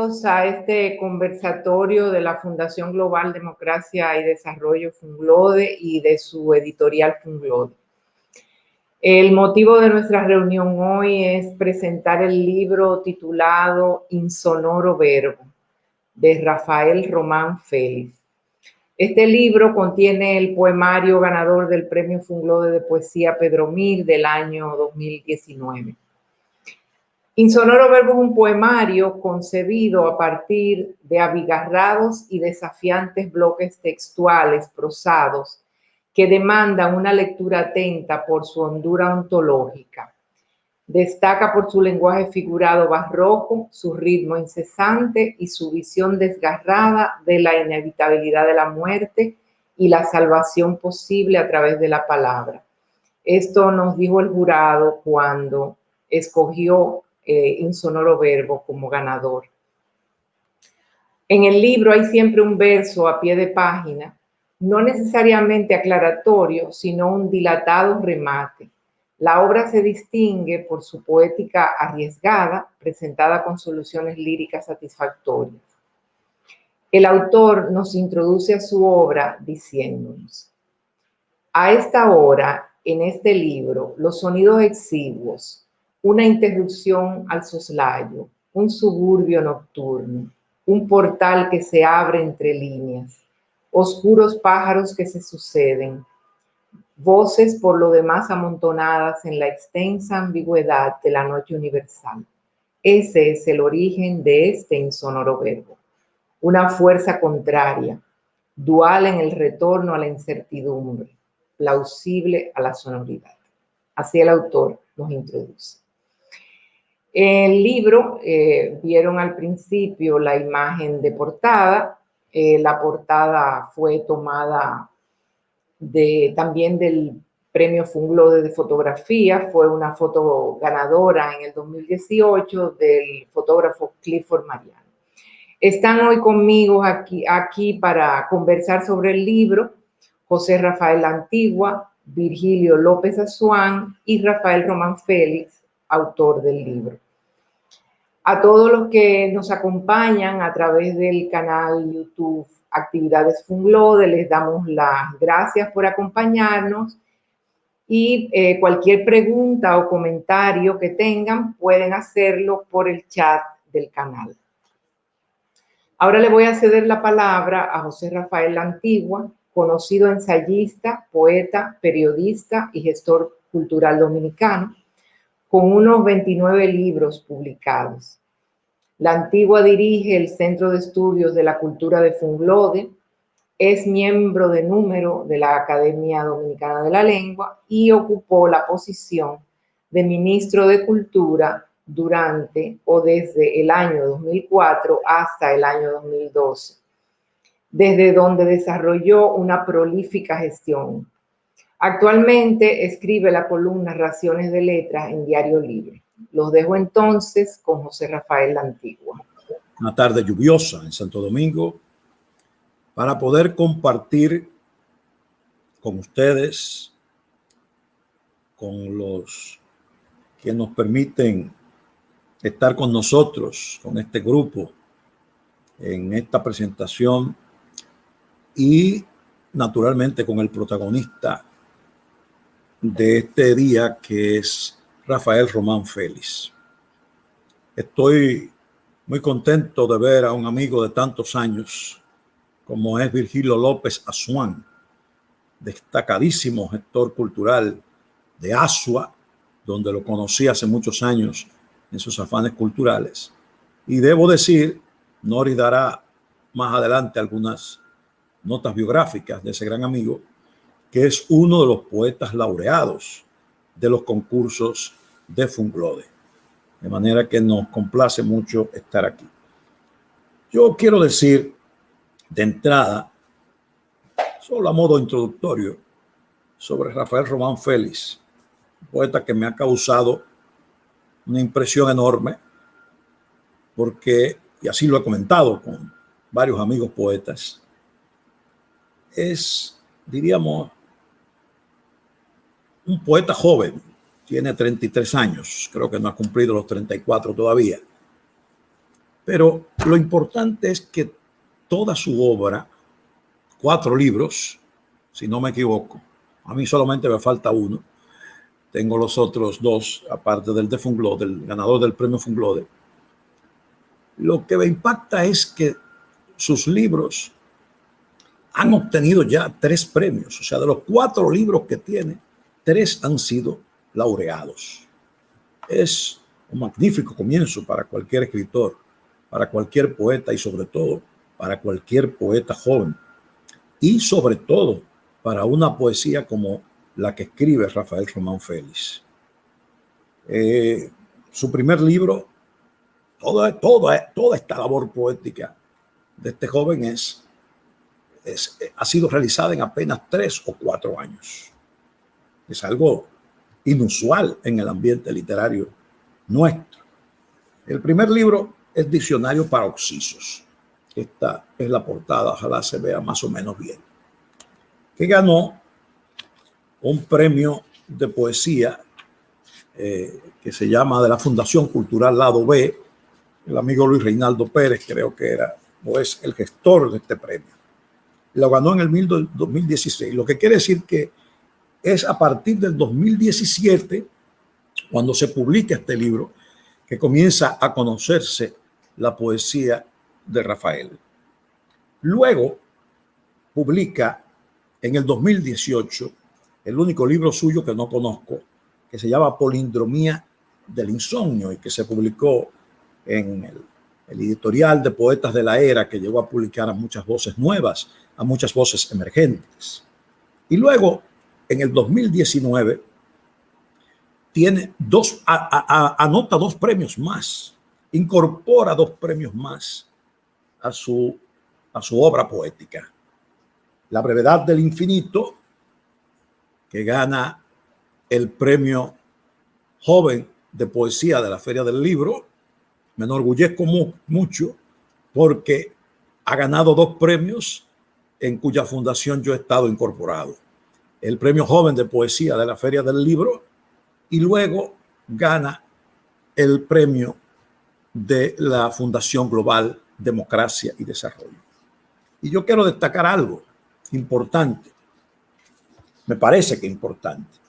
bienvenidos a este conversatorio de la Fundación Global Democracia y Desarrollo Funglode y de su editorial Funglode. El motivo de nuestra reunión hoy es presentar el libro titulado Insonoro Verbo, de Rafael Román Félix. Este libro contiene el poemario ganador del Premio Funglode de Poesía Pedro Mir del año 2019. Insonoro Verbo es un poemario concebido a partir de abigarrados y desafiantes bloques textuales prosados que demandan una lectura atenta por su hondura ontológica. Destaca por su lenguaje figurado barroco, su ritmo incesante y su visión desgarrada de la inevitabilidad de la muerte y la salvación posible a través de la palabra. Esto nos dijo el jurado cuando escogió Insonoro Verbo como ganador. En el libro hay siempre un verso a pie de página, no necesariamente aclaratorio, sino un dilatado remate. La obra se distingue por su poética arriesgada, presentada con soluciones líricas satisfactorias. El autor nos introduce a su obra diciéndonos: a esta hora, en este libro, los sonidos exiguos, una interrupción al soslayo, un suburbio nocturno, un portal que se abre entre líneas, oscuros pájaros que se suceden, voces por lo demás amontonadas en la extensa ambigüedad de la noche universal. Ese es el origen de este insonoro verbo, una fuerza contraria, dual en el retorno a la incertidumbre, plausible a la sonoridad. Así el autor nos introduce. El libro, vieron al principio la imagen de portada. La portada fue tomada también del Premio Funglode de Fotografía. Fue una foto ganadora en el 2018 del fotógrafo Clifford Mariano. Están hoy conmigo aquí para conversar sobre el libro José Rafael Antigua, Virgilio López Azuán y Rafael Román Félix, autor del libro. A todos los que nos acompañan a través del canal YouTube Actividades Funglode, les damos las gracias por acompañarnos y cualquier pregunta o comentario que tengan pueden hacerlo por el chat del canal. Ahora le voy a ceder la palabra a José Rafael Antigua, conocido ensayista, poeta, periodista y gestor cultural dominicano, con unos 29 libros publicados. La Antigua dirige el Centro de Estudios de la Cultura de Funglode, es miembro de número de la Academia Dominicana de la Lengua y ocupó la posición de ministro de Cultura durante o desde el año 2004 hasta el año 2012, desde donde desarrolló una prolífica gestión. Actualmente escribe la columna Raciones de Letras en Diario Libre. Los dejo entonces con José Rafael Antigua. Una tarde lluviosa en Santo Domingo para poder compartir con ustedes, con los que nos permiten estar con nosotros, con este grupo, en esta presentación y naturalmente con el protagonista de este día, que es Rafael Román Félix. Estoy muy contento de ver a un amigo de tantos años como es Virgilio López Azuán, destacadísimo gestor cultural de Asua, donde lo conocí hace muchos años en sus afanes culturales. Y debo decir, Nori dará más adelante algunas notas biográficas de ese gran amigo, que es uno de los poetas laureados de los concursos de Funglode. De manera que nos complace mucho estar aquí. Yo quiero decir de entrada, solo a modo introductorio, sobre Rafael Román Félix, un poeta que me ha causado una impresión enorme, porque, y así lo he comentado con varios amigos poetas, es, diríamos, un poeta joven, tiene 33 años, creo que no ha cumplido los 34 todavía, Pero lo importante es que toda su obra, 4 libros, si no me equivoco, a mí solamente me falta uno, tengo los otros 2, aparte del de Funglode, del ganador del premio Funglode. Lo que me impacta es que sus libros han obtenido ya 3 premios, o sea, de los 4 libros que tiene, 3 han sido laureados. Es un magnífico comienzo para cualquier escritor, para cualquier poeta y sobre todo para cualquier poeta joven y sobre todo para una poesía como la que escribe Rafael Román Félix. Su primer libro, toda esta labor poética de este joven ha sido realizada en apenas 3 o 4 años. Es algo inusual en el ambiente literario nuestro. El primer libro es Diccionario para Oxisos. Esta es la portada, ojalá se vea más o menos bien. Que ganó un premio de poesía que se llama de la Fundación Cultural Lado B. El amigo Luis Reinaldo Pérez, creo que era o es el gestor de este premio. Lo ganó en el 2016, lo que quiere decir que es a partir del 2017, cuando se publica este libro, que comienza a conocerse la poesía de Rafael. Luego publica en el 2018 el único libro suyo que no conozco, que se llama Polindromía del Insomnio y que se publicó en el editorial de Poetas de la Era, que llegó a publicar a muchas voces nuevas, a muchas voces emergentes. Y luego, en el 2019, tiene anota 2 premios más, incorpora 2 premios más a su obra poética. La brevedad del infinito, que gana el premio joven de poesía de la Feria del Libro. Me enorgullezco mucho porque ha ganado 2 premios en cuya fundación yo he estado incorporado. El premio joven de poesía de la Feria del Libro y luego gana el premio de la Fundación Global Democracia y Desarrollo. Y yo quiero destacar algo importante, me parece que importante.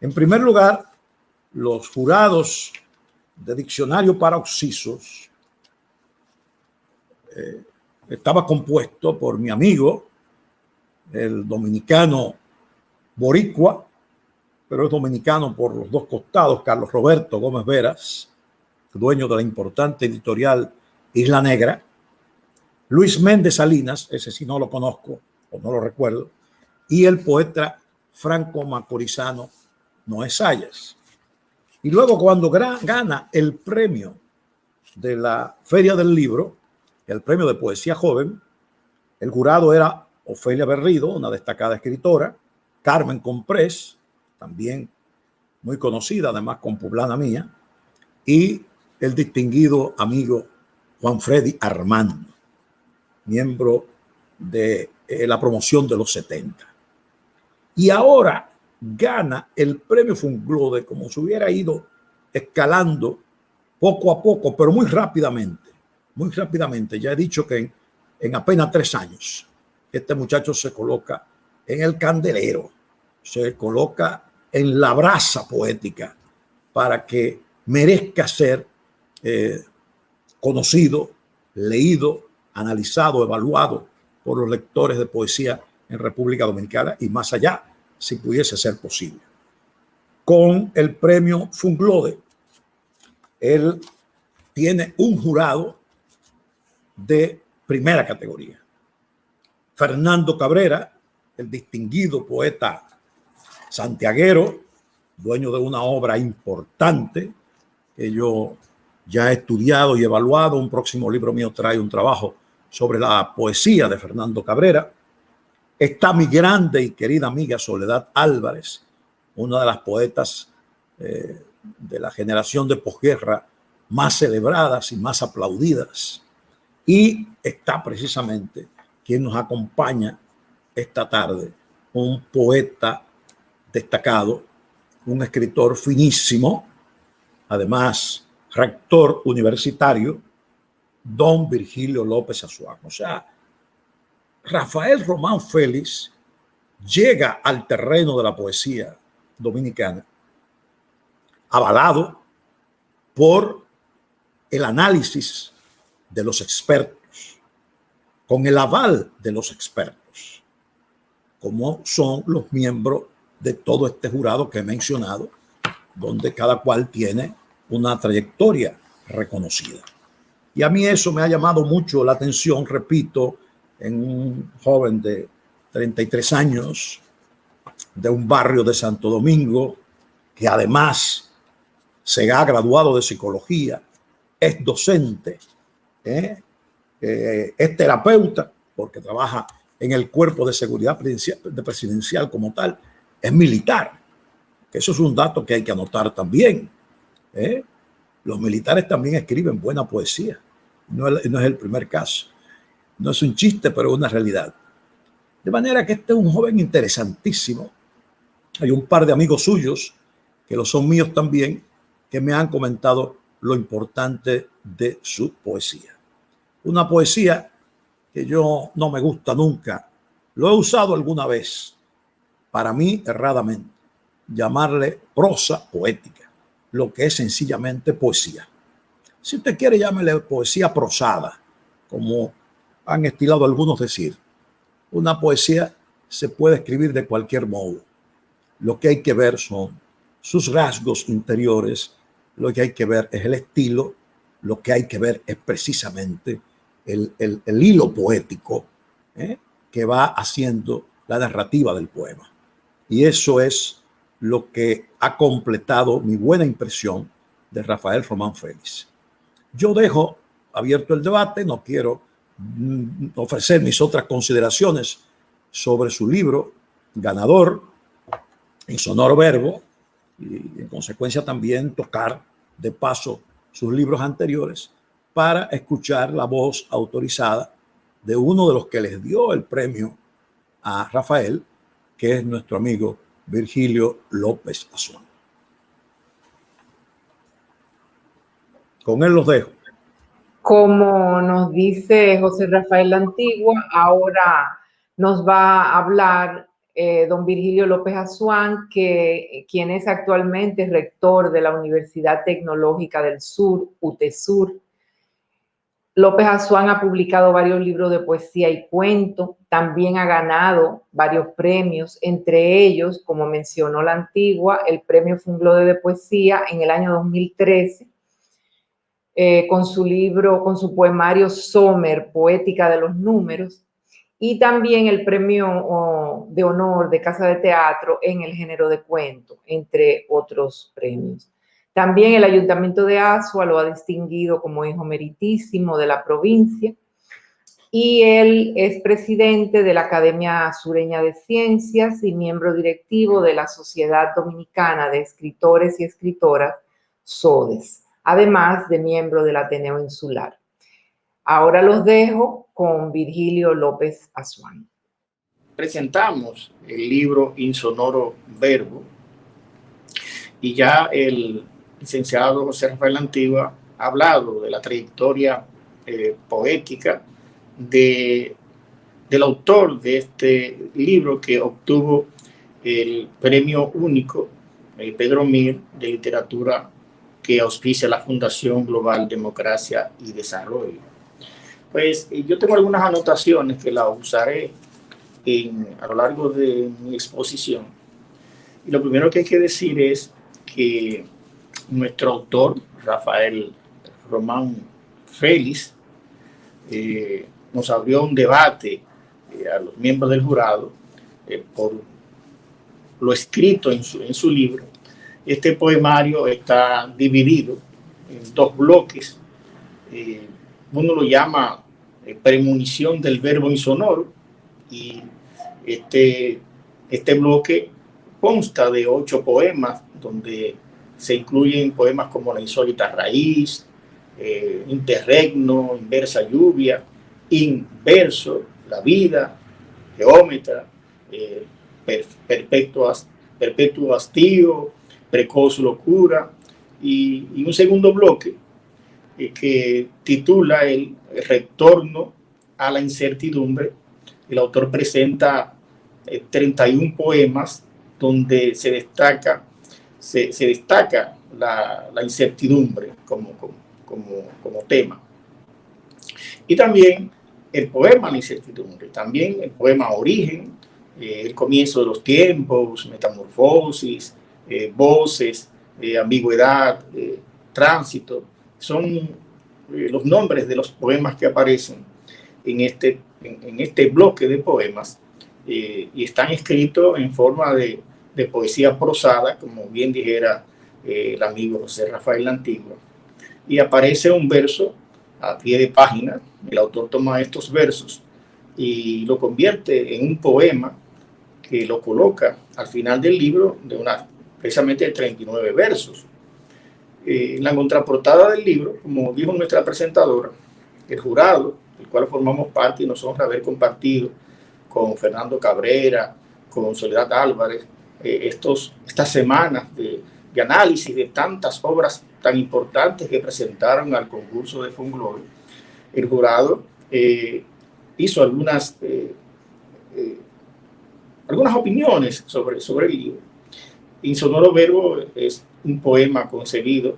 En primer lugar, los jurados de Diccionario para Oxisos estaba compuesto por mi amigo, el dominicano boricua, pero es dominicano por los 2 costados, Carlos Roberto Gómez Veras, dueño de la importante editorial Isla Negra, Luis Méndez Salinas, ese sí no lo conozco o no lo recuerdo, y el poeta franco-macorizano Noé Sayas. Y luego cuando gana el premio de la Feria del Libro, el premio de poesía joven, el jurado era Ofelia Berrido, una destacada escritora, Carmen Comprés, también muy conocida, además compublana mía, y el distinguido amigo Juan Freddy Armando, miembro de la promoción de los 70. Y ahora gana el premio Funglode como si hubiera ido escalando poco a poco, pero muy rápidamente. Muy rápidamente. Ya he dicho que en apenas 3 años este muchacho se coloca en el candelero, se coloca en la brasa poética para que merezca ser conocido, leído, analizado, evaluado por los lectores de poesía en República Dominicana y más allá, si pudiese ser posible. Con el premio Funglode, él tiene un jurado de primera categoría. Fernando Cabrera, el distinguido poeta santiaguero, dueño de una obra importante que yo ya he estudiado y evaluado. Un próximo libro mío trae un trabajo sobre la poesía de Fernando Cabrera. Está mi grande y querida amiga Soledad Álvarez, una de las poetas de la generación de posguerra más celebradas y más aplaudidas. Y está precisamente quien nos acompaña esta tarde, un poeta destacado, un escritor finísimo, además rector universitario, don Virgilio López Azuán. O sea, Rafael Román Félix llega al terreno de la poesía dominicana avalado por el análisis de los expertos, con el aval de los expertos, como son los miembros de todo este jurado que he mencionado, donde cada cual tiene una trayectoria reconocida. Y a mí eso me ha llamado mucho la atención, repito, en un joven de 33 años, de un barrio de Santo Domingo, que además se ha graduado de psicología, es docente, es terapeuta, porque trabaja en el cuerpo de seguridad presidencial como tal, es militar. Eso es un dato que hay que anotar también. Los militares también escriben buena poesía. No es el primer caso. No es un chiste, pero es una realidad. De manera que este es un joven interesantísimo. Hay un par de amigos suyos, que lo son míos también, que me han comentado lo importante de su poesía. Una poesía que yo no me gusta nunca. Lo he usado alguna vez, para mí erradamente, llamarle prosa poética, lo que es sencillamente poesía. Si usted quiere, llámele poesía prosada, como han estilado algunos decir. Una poesía se puede escribir de cualquier modo. Lo que hay que ver son sus rasgos interiores, lo que hay que ver es el estilo, lo que hay que ver es precisamente el hilo poético que va haciendo la narrativa del poema. Y eso es lo que ha completado mi buena impresión de Rafael Román Félix. Yo dejo abierto el debate, no quiero ofrecer mis otras consideraciones sobre su libro ganador, Insonoro Verbo, y en consecuencia también tocar de paso sus libros anteriores para escuchar la voz autorizada de uno de los que les dio el premio a Rafael, que es nuestro amigo Virgilio López Azuán. Con él los dejo. Como nos dice José Rafael La Antigua, ahora nos va a hablar don Virgilio López Azuán, quien es actualmente rector de la Universidad Tecnológica del Sur, UTESUR. López Azuán ha publicado varios libros de poesía y cuento, también ha ganado varios premios, entre ellos, como mencionó La Antigua, el Premio Funglode de Poesía en el año 2013, con su libro, con su poemario Sommer, Poética de los Números, y también el Premio de Honor de Casa de Teatro en el género de cuento, entre otros premios. También el Ayuntamiento de Azua lo ha distinguido como hijo meritísimo de la provincia, y él es presidente de la Academia Sureña de Ciencias y miembro directivo de la Sociedad Dominicana de Escritores y Escritoras, SODES, además de miembro del Ateneo Insular. Ahora los dejo con Virgilio López Azuán. Presentamos el libro Insonoro Verbo y ya el licenciado José Rafael La Antigua ha hablado de la trayectoria poética del autor de este libro, que obtuvo el premio único Pedro Mir de literatura que auspicia la Fundación Global Democracia y Desarrollo. Pues yo tengo algunas anotaciones que las usaré a lo largo de mi exposición. Y lo primero que hay que decir es que nuestro autor, Rafael Román Félix, nos abrió un debate a los miembros del jurado por lo escrito en su libro. Este poemario está dividido en dos bloques. Uno lo llama Premonición del Verbo Insonoro, y este bloque consta de 8 poemas, donde se incluyen poemas como La Insólita Raíz, Interregno, Inversa Lluvia, Inverso, La Vida, Geómetra, Perpetuo Hastío, Precoz Locura, y un segundo bloque que titula El retorno a la incertidumbre. El autor presenta 31 poemas donde se destaca la incertidumbre como tema. Y también el poema La incertidumbre, también el poema Origen, el comienzo de los tiempos, Metamorfosis, Voces, Ambigüedad, Tránsito, son los nombres de los poemas que aparecen en este bloque de poemas, y están escritos en forma de poesía prosada, como bien dijera el amigo José Rafael La Antigua, y aparece un verso a pie de página. El autor toma estos versos y lo convierte en un poema que lo coloca al final del libro, precisamente de 39 versos. En la contraportada del libro, como dijo nuestra presentadora, el jurado, del cual formamos parte y nos honra haber compartido con Fernando Cabrera, con Soledad Álvarez, estas semanas de análisis de tantas obras tan importantes que presentaron al concurso de Funglobe. El jurado hizo algunas opiniones sobre el libro. Insonoro Verbo es un poema concebido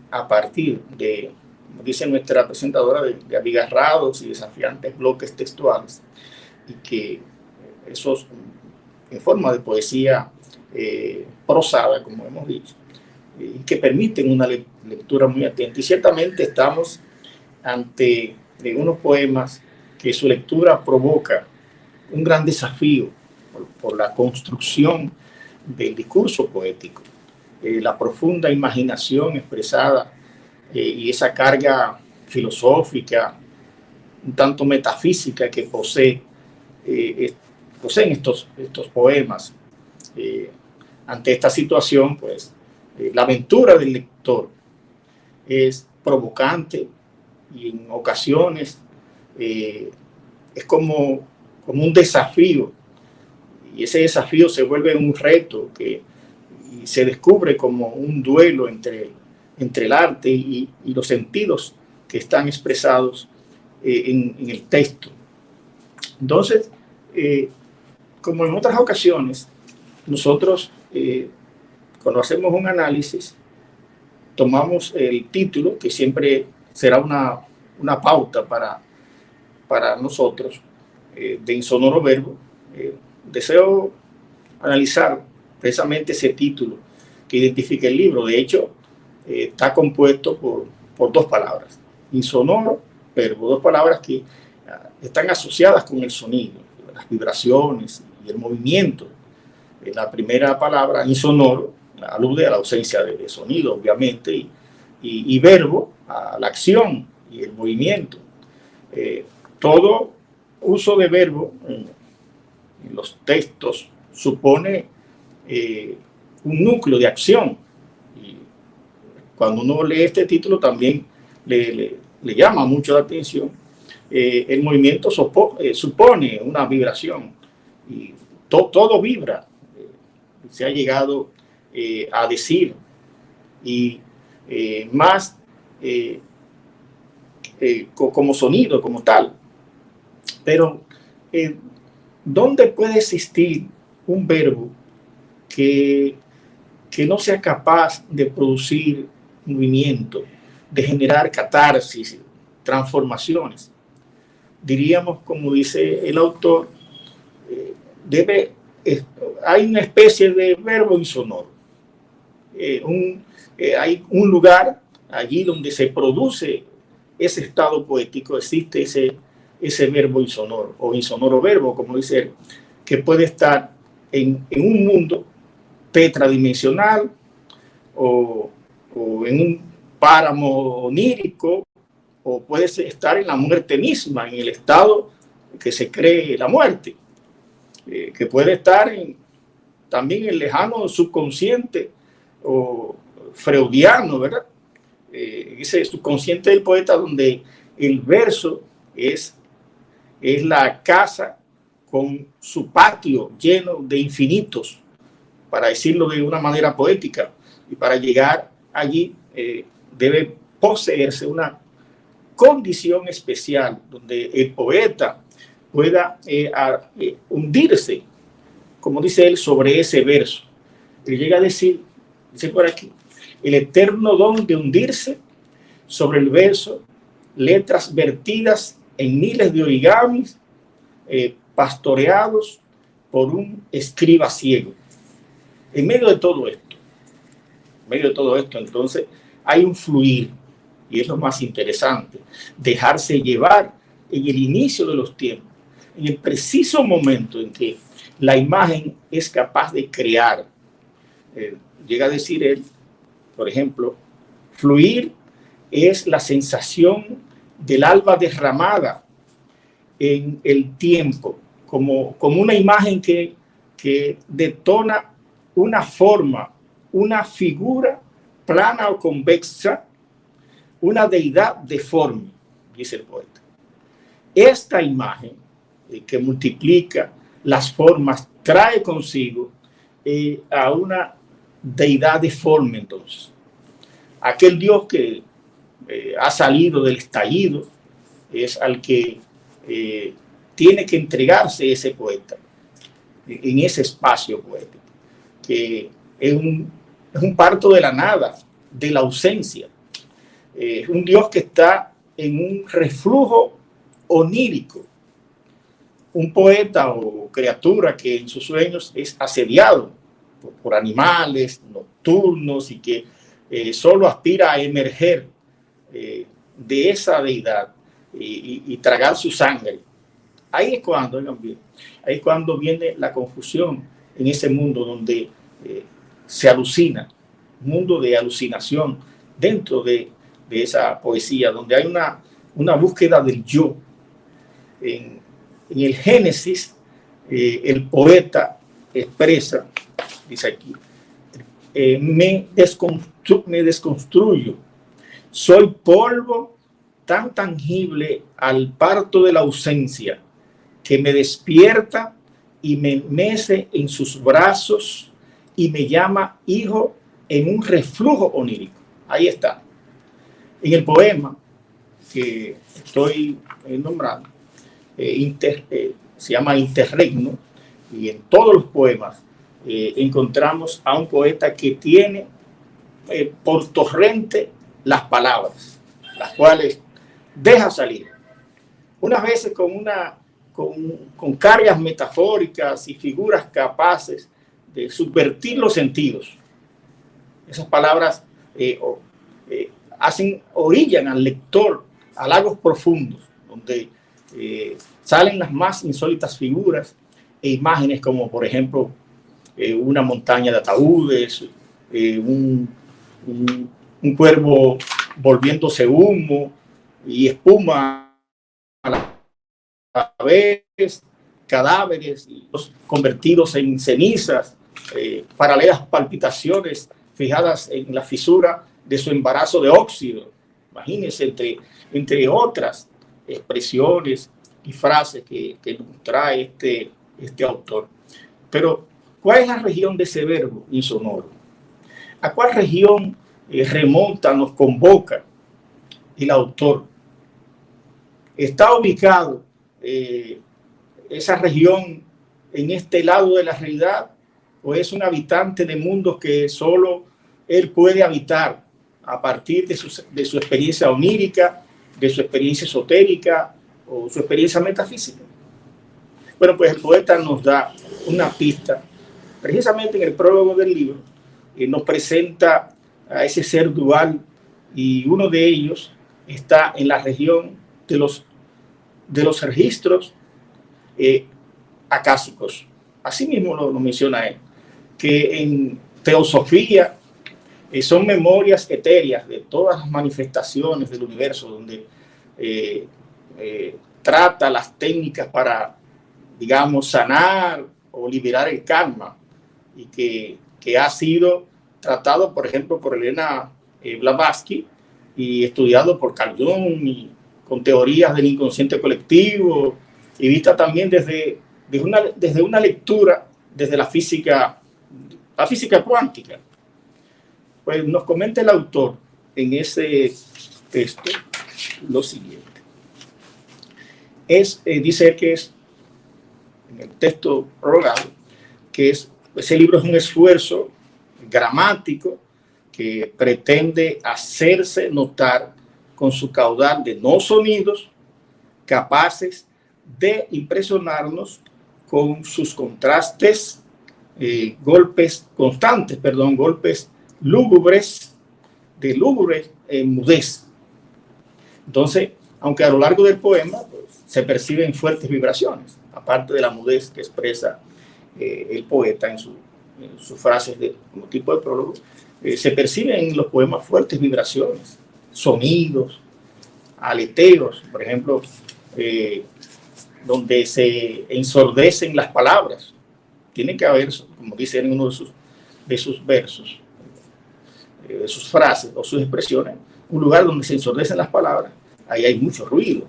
a partir de, como dice nuestra presentadora, de abigarrados y desafiantes bloques textuales, y que esos en forma de poesía prosada, como hemos dicho, y que permiten una lectura muy atenta. Y ciertamente estamos ante unos poemas que su lectura provoca un gran desafío por la construcción del discurso poético, la profunda imaginación expresada y esa carga filosófica, un tanto metafísica que poseen estos poemas. Ante esta situación, pues, la aventura del lector es provocante y en ocasiones es como un desafío, y ese desafío se vuelve un reto y se descubre como un duelo entre el arte y los sentidos que están expresados en el texto. Entonces, como en otras ocasiones, nosotros cuando hacemos un análisis, tomamos el título, que siempre será una pauta para nosotros, de Insonoro Verbo. Deseo analizar precisamente ese título que identifica el libro. De hecho, está compuesto por dos palabras: insonoro, verbo, dos palabras que están asociadas con el sonido, las vibraciones y el movimiento. La primera palabra, insonoro, alude a la ausencia de sonido, obviamente, y verbo, a la acción y el movimiento. Todo uso de verbo en los textos supone un núcleo de acción. Y cuando uno lee este título también le llama mucho la atención. El movimiento supone una vibración, y todo vibra, se ha llegado a decir, y más como sonido, como tal. Pero ¿dónde puede existir un verbo que no sea capaz de producir movimiento, de generar catarsis, transformaciones? Diríamos, como dice el autor, hay una especie de verbo insonoro. Hay un lugar allí donde se produce ese estado poético, existe ese verbo insonoro, o insonoro verbo, como dice él, que puede estar en un mundo tetradimensional, o en un páramo onírico, o puede estar en la muerte misma, en el estado que se cree la muerte, que puede estar también en el lejano subconsciente o freudiano, ¿verdad? Ese subconsciente del poeta, donde el verso es la casa con su patio lleno de infinitos, para decirlo de una manera poética, y para llegar allí debe poseerse una condición especial donde el poeta pueda hundirse, como dice él, sobre ese verso. Él llega a decir, dice por aquí, el eterno don de hundirse sobre el verso, letras vertidas en miles de origamis, pastoreados por un escriba ciego. En medio de todo esto, entonces, hay un fluir, y es lo más interesante, dejarse llevar en el inicio de los tiempos, en el preciso momento en que la imagen es capaz de crear. Llega a decir él, por ejemplo, fluir es la sensación del alba derramada en el tiempo, como una imagen que detona una forma, una figura plana o convexa, una deidad deforme, dice el poeta. Esta imagen que multiplica las formas trae consigo a una deidad deforme. Entonces, aquel Dios que ha salido del estallido es al que tiene que entregarse ese poeta en ese espacio poético, que es un parto de la nada, de la ausencia. Es un Dios que está en un reflujo onírico, un poeta o criatura que en sus sueños es asediado por animales nocturnos y que solo aspira a emerger de esa deidad y tragar su sangre. Ahí es cuando, ahí es cuando viene la confusión en ese mundo donde se alucina, un mundo de alucinación dentro de esa poesía, donde hay una búsqueda del yo. En el Génesis, el poeta expresa, dice aquí, me desconstruyo, soy polvo tan tangible al parto de la ausencia, que me despierta y me mece en sus brazos y me llama hijo en un reflujo onírico. Ahí está. En el poema que estoy nombrando, se llama Interregno, y en todos los poemas encontramos a un poeta que tiene por torrente las palabras, las cuales deja salir. Unas veces con cargas metafóricas y figuras capaces de subvertir los sentidos. Esas palabras orillan al lector a lagos profundos, donde salen las más insólitas figuras e imágenes, como por ejemplo una montaña de ataúdes, un cuervo volviéndose humo y espuma a la vez, cadáveres convertidos en cenizas, paralelas palpitaciones fijadas en la fisura de su embarazo de óxido. Imagínense, entre otras expresiones y frases que nos trae este autor. Pero, ¿cuál es la región de ese verbo insonoro? ¿A cuál región remonta, nos convoca el autor? ¿Está ubicado esa región en este lado de la realidad, o es un habitante de mundos que solo él puede habitar a partir de su experiencia onírica, de su experiencia esotérica o su experiencia metafísica? Bueno, pues el poeta nos da una pista, precisamente en el prólogo del libro, que nos presenta a ese ser dual, y uno de ellos está en la región de los registros acásicos. Así mismo lo menciona él, que en teosofía son memorias etéreas de todas las manifestaciones del universo, donde trata las técnicas para, digamos, sanar o liberar el karma, y que ha sido tratado, por ejemplo, por Elena Blavatsky y estudiado por Carl Jung, y con teorías del inconsciente colectivo, y vista también desde una lectura desde la física cuántica. Pues nos comenta el autor en ese texto lo siguiente. Dice que es, en el texto prorrogado, que ese libro es un esfuerzo gramático que pretende hacerse notar con su caudal de no sonidos capaces de impresionarnos con sus contrastes, golpes lúgubres, de lúgubre mudez. Entonces, aunque a lo largo del poema pues, se perciben fuertes vibraciones, aparte de la mudez que expresa el poeta en sus frases como tipo de prólogo, se perciben en los poemas fuertes vibraciones, sonidos, aleteos, por ejemplo, donde se ensordecen las palabras. Tiene que haber, como dice en uno de sus versos, de sus frases o sus expresiones, un lugar donde se ensordecen las palabras, ahí hay mucho ruido.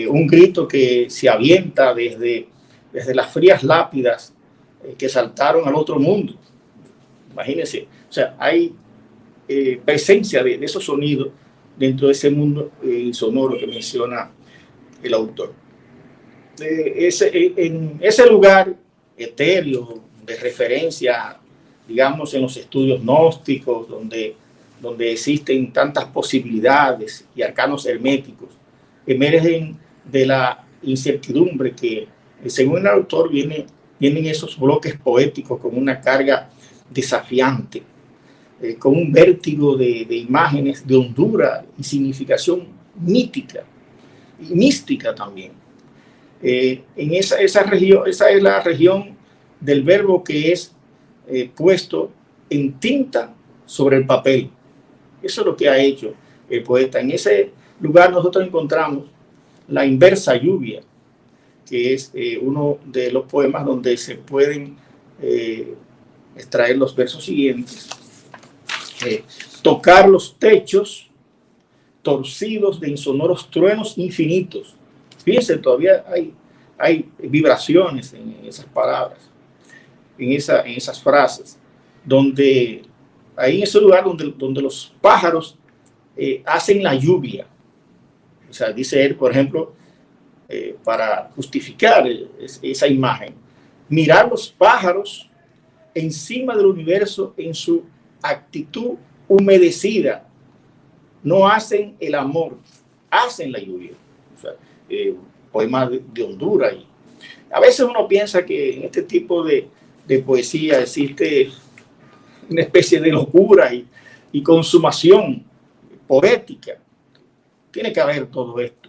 Un grito que se avienta desde las frías lápidas que saltaron al otro mundo. Imagínense, o sea, hay presencia de esos sonidos dentro de ese mundo insonoro que menciona el autor. En ese lugar etéreo de referencia, digamos, en los estudios gnósticos, donde existen tantas posibilidades y arcanos herméticos, emergen de la incertidumbre que, según el autor, vienen esos bloques poéticos con una carga desafiante, con un vértigo de imágenes de hondura y significación mítica y mística también. En esa región, esa es la región del verbo que es puesto en tinta sobre el papel. Eso es lo que ha hecho el poeta. En ese lugar nosotros encontramos la inversa lluvia, que es uno de los poemas donde se pueden extraer los versos siguientes. Tocar los techos torcidos de insonoros truenos infinitos. Fíjense, todavía hay vibraciones en esas palabras, en esas frases, donde ahí en ese lugar donde los pájaros hacen la lluvia. O sea, dice él, por ejemplo, para justificar esa imagen, mirar los pájaros encima del universo en su actitud humedecida, no hacen el amor, hacen la lluvia. O sea, poema de hondura. Y a veces uno piensa que en este tipo de poesía existe una especie de locura y consumación poética. Tiene que haber todo esto.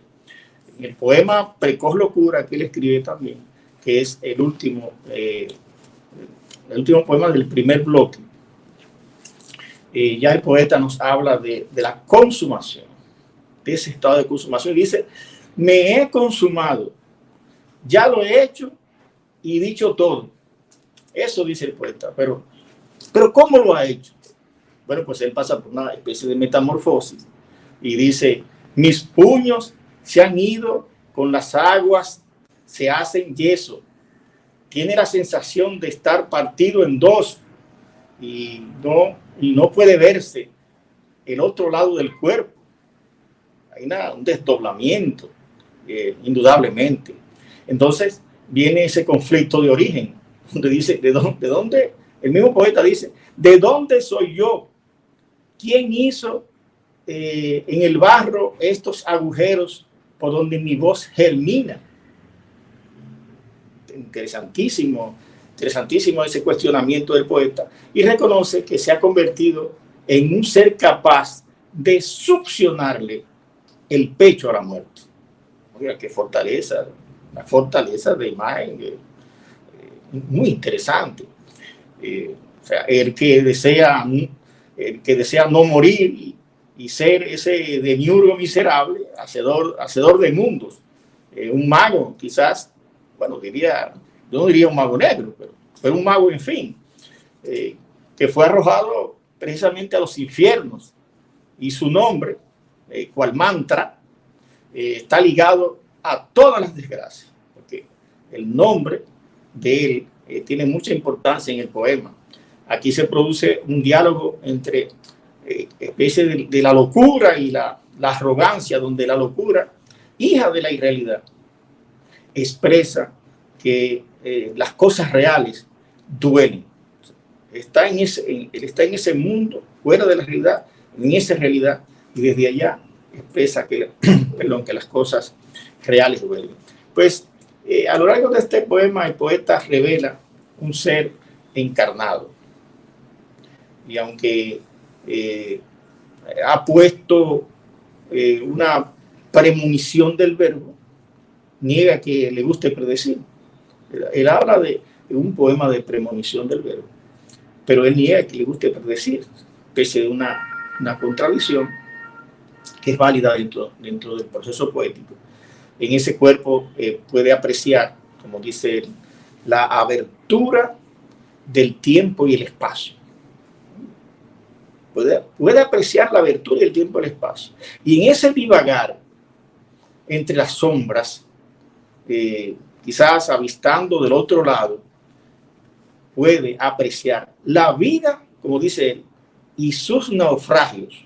En el poema Precoz Locura, que él escribe también, que es el último poema del primer bloque, ya el poeta nos habla de la consumación, de ese estado de consumación. Y dice, me he consumado, ya lo he hecho y dicho todo. Eso dice el poeta, pero ¿cómo lo ha hecho? Bueno, pues él pasa por una especie de metamorfosis y dice, mis puños se han ido con las aguas, se hacen yeso. Tiene la sensación de estar partido en dos y no puede verse el otro lado del cuerpo. Hay un desdoblamiento, indudablemente. Entonces viene ese conflicto de origen, donde dice, ¿de dónde? El mismo poeta dice, ¿de dónde soy yo? ¿Quién hizo en el barro estos agujeros por donde mi voz germina? Interesantísimo ese cuestionamiento del poeta, y reconoce que se ha convertido en un ser capaz de succionarle el pecho a la muerte. Oiga, qué fortaleza, una fortaleza de imagen muy interesante. O sea, el que desea no morir y ser ese demiurgo miserable, hacedor de mundos, un mago, quizás, bueno, yo no diría un mago negro, pero un mago, en fin, que fue arrojado precisamente a los infiernos, y su nombre, cual mantra, está ligado a todas las desgracias, porque el nombre de él tiene mucha importancia en el poema. Aquí se produce un diálogo entre especie de la locura y la arrogancia, donde la locura, hija de la irrealidad, expresa que las cosas reales duelen. Está en ese mundo, fuera de la realidad, en esa realidad, y desde allá expresa que, perdón, que las cosas reales duelen. Pues a lo largo de este poema, el poeta revela un ser encarnado. Y aunque ha puesto una premonición del verbo, niega que le guste predecir. Él habla de un poema de premonición del verbo, pero él niega que le guste predecir, pese de una contradicción que es válida dentro del proceso poético. En ese cuerpo puede apreciar, como dice él, la abertura del tiempo y el espacio. Puede apreciar la abertura del tiempo y el espacio. Y en ese divagar entre las sombras, quizás avistando del otro lado, puede apreciar la vida, como dice él, y sus naufragios.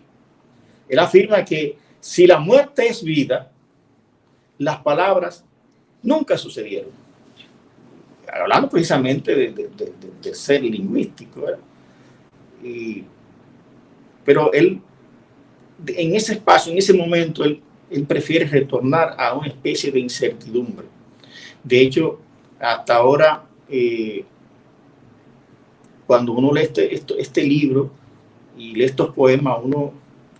Él afirma que si la muerte es vida, las palabras nunca sucedieron. Hablando precisamente de ser lingüístico, ¿verdad? Pero él, en ese espacio, en ese momento, él prefiere retornar a una especie de incertidumbre. De hecho, hasta ahora, cuando uno lee este libro y lee estos poemas, uno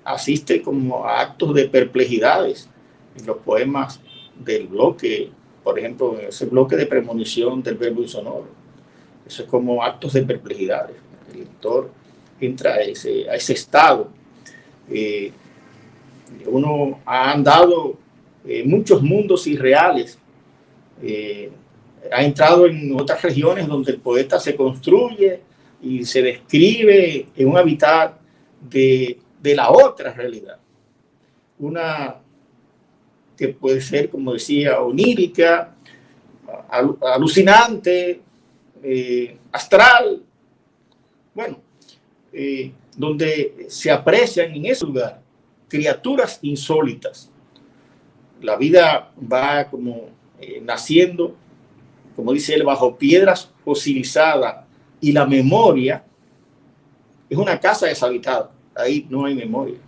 asiste como a actos de perplejidades en los poemas del bloque, por ejemplo, ese bloque de premonición del verbo insonoro. Eso es como actos de perplejidades. El lector entra a ese estado. Uno ha andado muchos mundos irreales, ha entrado en otras regiones donde el poeta se construye y se describe en un hábitat de la otra realidad. Una que puede ser, como decía, onírica, alucinante, astral, bueno, donde se aprecian en ese lugar criaturas insólitas. La vida va como naciendo, como dice él, bajo piedras fosilizadas, y la memoria es una casa deshabitada. Ahí no hay memoria.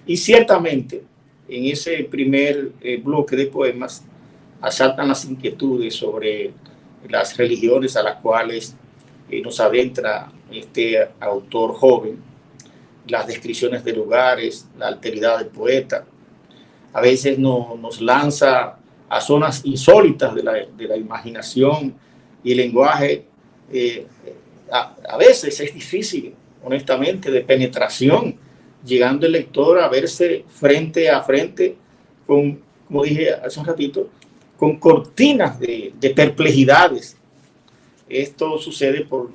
Y ciertamente, en ese primer bloque de poemas, asaltan las inquietudes sobre las religiones a las cuales nos adentra este autor joven, las descripciones de lugares, la alteridad del poeta. A veces nos lanza a zonas insólitas de la imaginación y el lenguaje. A veces es difícil, honestamente, de penetración, llegando el lector a verse frente a frente con, como dije hace un ratito, con cortinas de perplejidades. Esto sucede por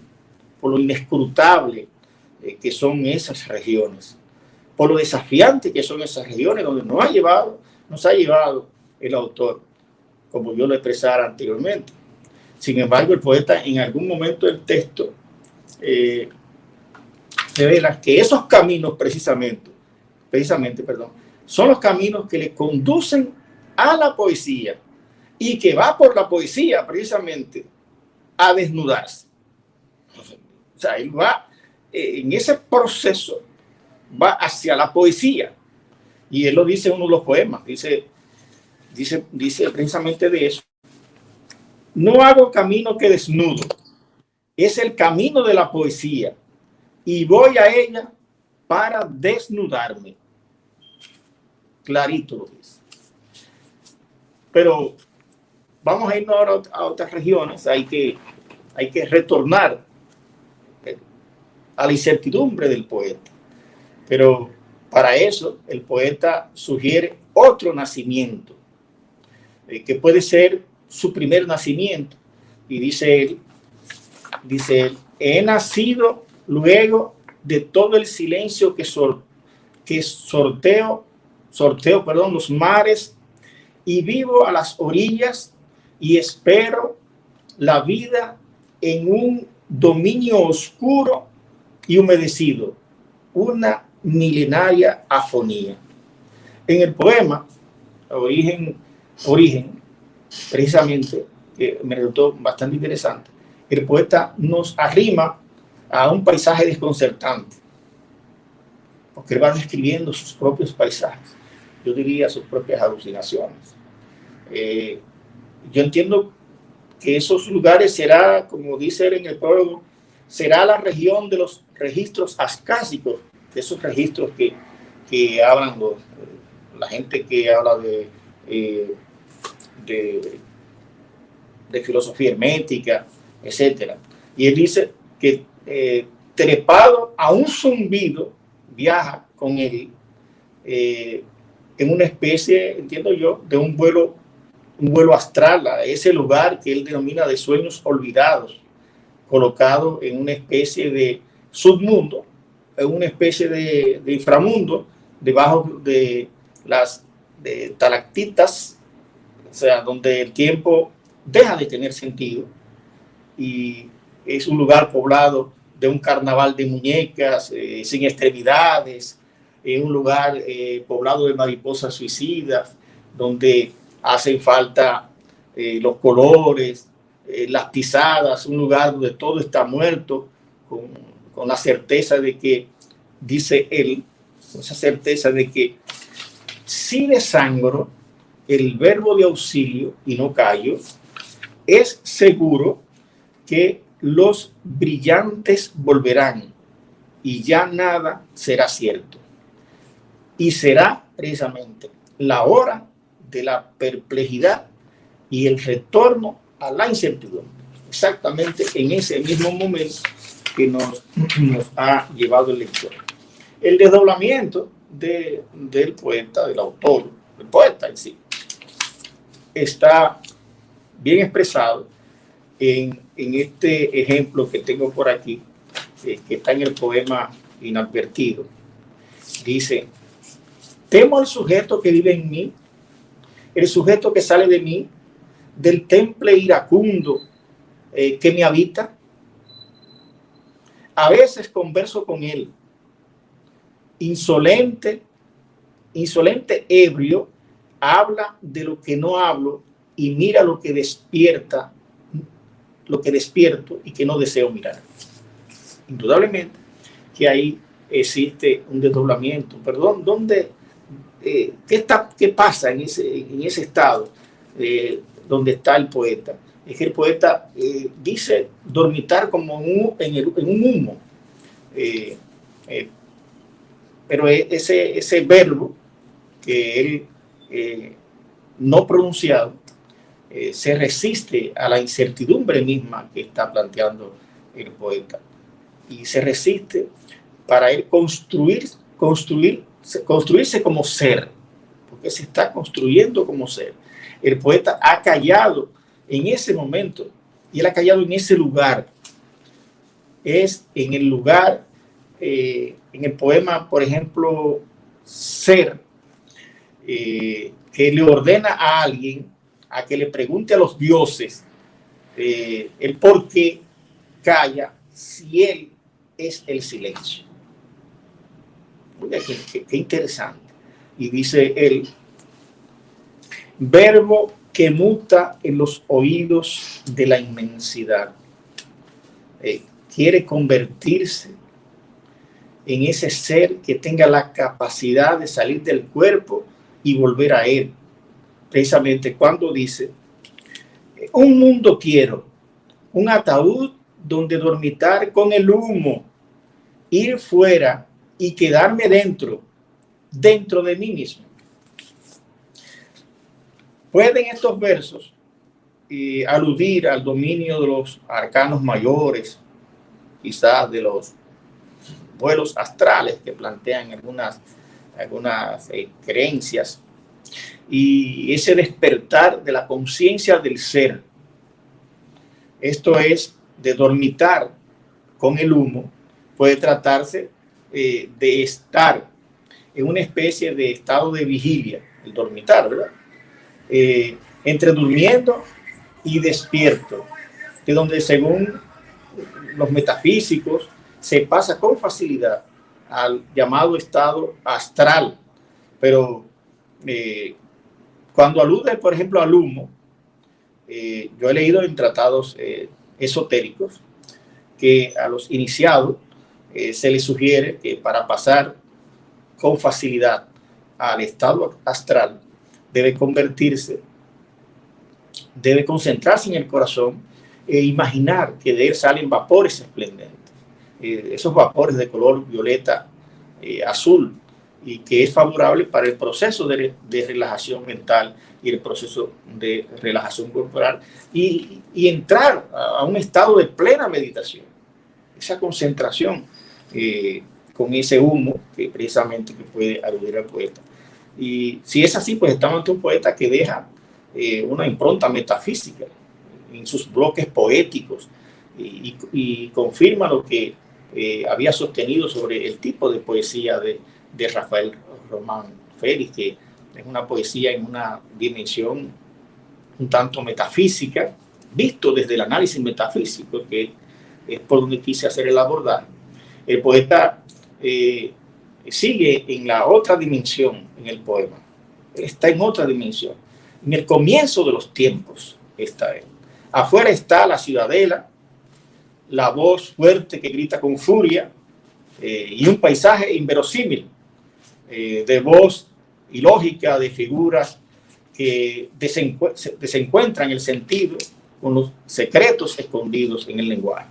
lo inescrutable que son esas regiones, por lo desafiante que son esas regiones donde nos ha llevado el autor, como yo lo expresara anteriormente. Sin embargo, el poeta en algún momento del texto revela que esos caminos precisamente, son los caminos que le conducen a la poesía y que va por la poesía precisamente a desnudarse. O sea, él va en ese proceso, va hacia la poesía. Y él lo dice en uno de los poemas, dice precisamente de eso. No hago camino que desnudo, es el camino de la poesía y voy a ella para desnudarme. Clarito lo dice. Pero vamos a irnos ahora a otras regiones. Hay que retornar a la incertidumbre del poeta. Pero para eso el poeta sugiere otro nacimiento, que puede ser su primer nacimiento. Y dice él, he nacido luego de todo el silencio que sorteo los mares, y vivo a las orillas y espero la vida en un dominio oscuro y humedecido, una milenaria afonía. En el poema Origen, precisamente, que me resultó bastante interesante, el poeta nos arrima a un paisaje desconcertante, porque él va describiendo sus propios paisajes, yo diría sus propias alucinaciones. Yo entiendo que esos lugares será, como dice él en el prólogo, será la región de los registros ascásicos, de esos registros que hablan la gente que habla de filosofía hermética, etcétera. Y él dice que trepado a un zumbido viaja con él en una especie, entiendo yo, de un vuelo astral, a ese lugar que él denomina de sueños olvidados, colocado en una especie de submundo, en una especie de inframundo, debajo de las talactitas, o sea, donde el tiempo deja de tener sentido, y es un lugar poblado de un carnaval de muñecas sin extremidades, un lugar poblado de mariposas suicidas, donde hacen falta los colores, las pisadas, un lugar donde todo está muerto, con la certeza de que, dice él, con esa certeza de que si desangro el verbo de auxilio y no callo, es seguro que los brillantes volverán y ya nada será cierto. Y será precisamente la hora de la perplejidad y el retorno a la incertidumbre. Exactamente en ese mismo momento que nos ha llevado el lector. El desdoblamiento del poeta, del autor, del poeta en sí, está bien expresado en este ejemplo que tengo por aquí, que está en el poema Inadvertido. Dice: temo al sujeto que vive en mí, el sujeto que sale de mí, del temple iracundo que me habita. A veces converso con él, insolente ebrio, habla de lo que no hablo y mira lo que despierto y que no deseo mirar. Indudablemente que ahí existe un desdoblamiento. Perdón, ¿dónde? ¿Qué pasa en ese estado donde está el poeta? Es que el poeta dice dormitar como en un humo. Pero ese verbo que él no pronunciado se resiste a la incertidumbre misma que está planteando el poeta, y se resiste para él construirse como ser, porque se está construyendo como ser. El poeta ha callado en ese momento, y él ha callado en ese lugar. Es en el lugar, en el poema, por ejemplo, Ser, que le ordena a alguien a que le pregunte a los dioses el por qué calla si él es el silencio. Oiga, qué interesante. Y dice él: verbo que muta en los oídos de la inmensidad. Quiere convertirse en ese ser que tenga la capacidad de salir del cuerpo y volver a él. Precisamente cuando dice: un mundo quiero, un ataúd donde dormitar con el humo, ir fuera y quedarme dentro de mí mismo. Pueden estos versos aludir al dominio de los arcanos mayores, quizás de los vuelos astrales que plantean algunas creencias, y ese despertar de la conciencia del ser. Esto es, de dormitar con el humo, puede tratarse de estar en una especie de estado de vigilia, el dormitar, ¿verdad? Entre durmiendo y despierto, de donde, según los metafísicos, se pasa con facilidad al llamado estado astral, pero cuando alude, por ejemplo, al humo, yo he leído en tratados esotéricos que a los iniciados se les sugiere que para pasar con facilidad al estado astral debe concentrarse en el corazón e imaginar que de él salen vapores esplendentes, esos vapores de color violeta, azul, y que es favorable para el proceso de relajación mental y el proceso de relajación corporal y entrar a un estado de plena meditación, esa concentración con ese humo que precisamente que puede aludir al poeta. Y si es así, pues estamos ante un poeta que deja una impronta metafísica en sus bloques poéticos y confirma lo que había sostenido sobre el tipo de poesía de Rafael Román Félix, que es una poesía en una dimensión un tanto metafísica, visto desde el análisis metafísico, que es por donde quise hacer el abordaje. El poeta sigue en la otra dimensión en el poema. Él está en otra dimensión. En el comienzo de los tiempos está él. Afuera está la ciudadela, la voz fuerte que grita con furia y un paisaje inverosímil de voz y lógica de figuras que desencuentran el sentido con los secretos escondidos en el lenguaje.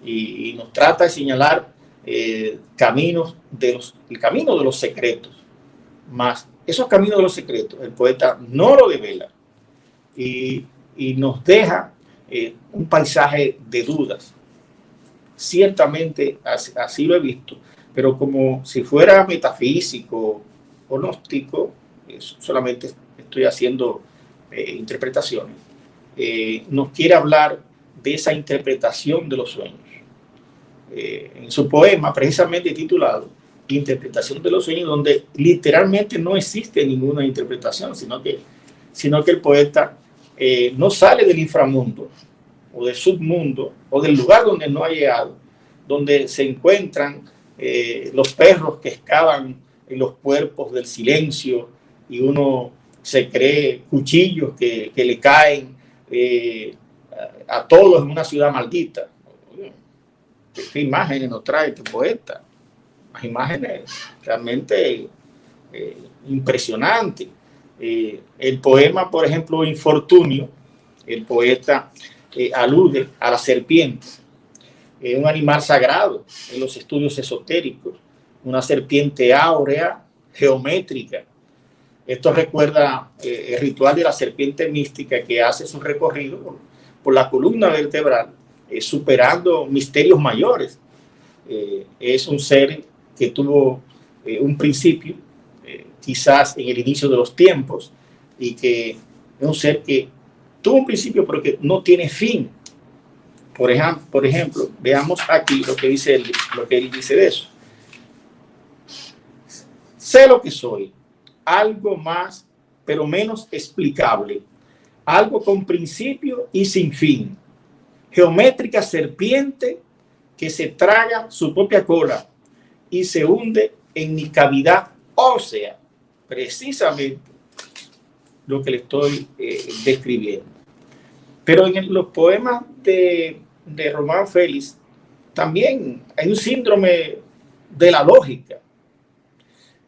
Y nos trata de señalar el camino de los secretos. Más esos caminos de los secretos, el poeta no lo devela y nos deja un paisaje de dudas. Ciertamente así lo he visto, pero como si fuera metafísico o gnóstico, solamente estoy haciendo interpretaciones, nos quiere hablar de esa interpretación de los sueños. En su poema, precisamente titulado Interpretación de los sueños, donde literalmente no existe ninguna interpretación, sino que el poeta no sale del inframundo o del submundo o del lugar donde no ha llegado, donde se encuentran los perros que excavan en los cuerpos del silencio y uno se cree cuchillos que le caen a todos en una ciudad maldita. ¿Qué imágenes nos trae este poeta? Las imágenes realmente impresionantes. El poema, por ejemplo, Infortunio, el poeta alude a la serpiente, un animal sagrado en los estudios esotéricos, una serpiente áurea, geométrica. Esto recuerda el ritual de la serpiente mística que hace su recorrido por la columna vertebral, superando misterios mayores. Es un ser que tuvo un principio, quizás en el inicio de los tiempos, y que es un ser que tuvo un principio pero que no tiene fin. Por ejemplo, veamos aquí lo que él dice de eso. Sé lo que soy, algo más pero menos explicable, algo con principio y sin fin, geométrica serpiente que se traga su propia cola y se hunde en mi cavidad ósea, precisamente lo que le estoy describiendo. Pero en los poemas de Román Félix también hay un síndrome de la lógica.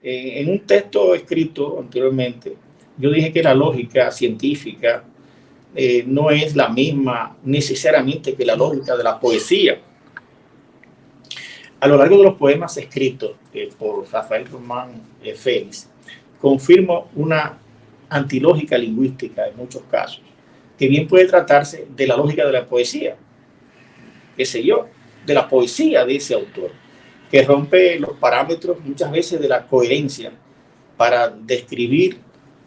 En un texto escrito anteriormente, yo dije que la lógica científica no es la misma necesariamente que la lógica de la poesía. A lo largo de los poemas escritos por Rafael Román Félix, confirmo una antilógica lingüística en muchos casos, que bien puede tratarse de la lógica de la poesía, qué sé yo, de la poesía de ese autor, que rompe los parámetros muchas veces de la coherencia para describir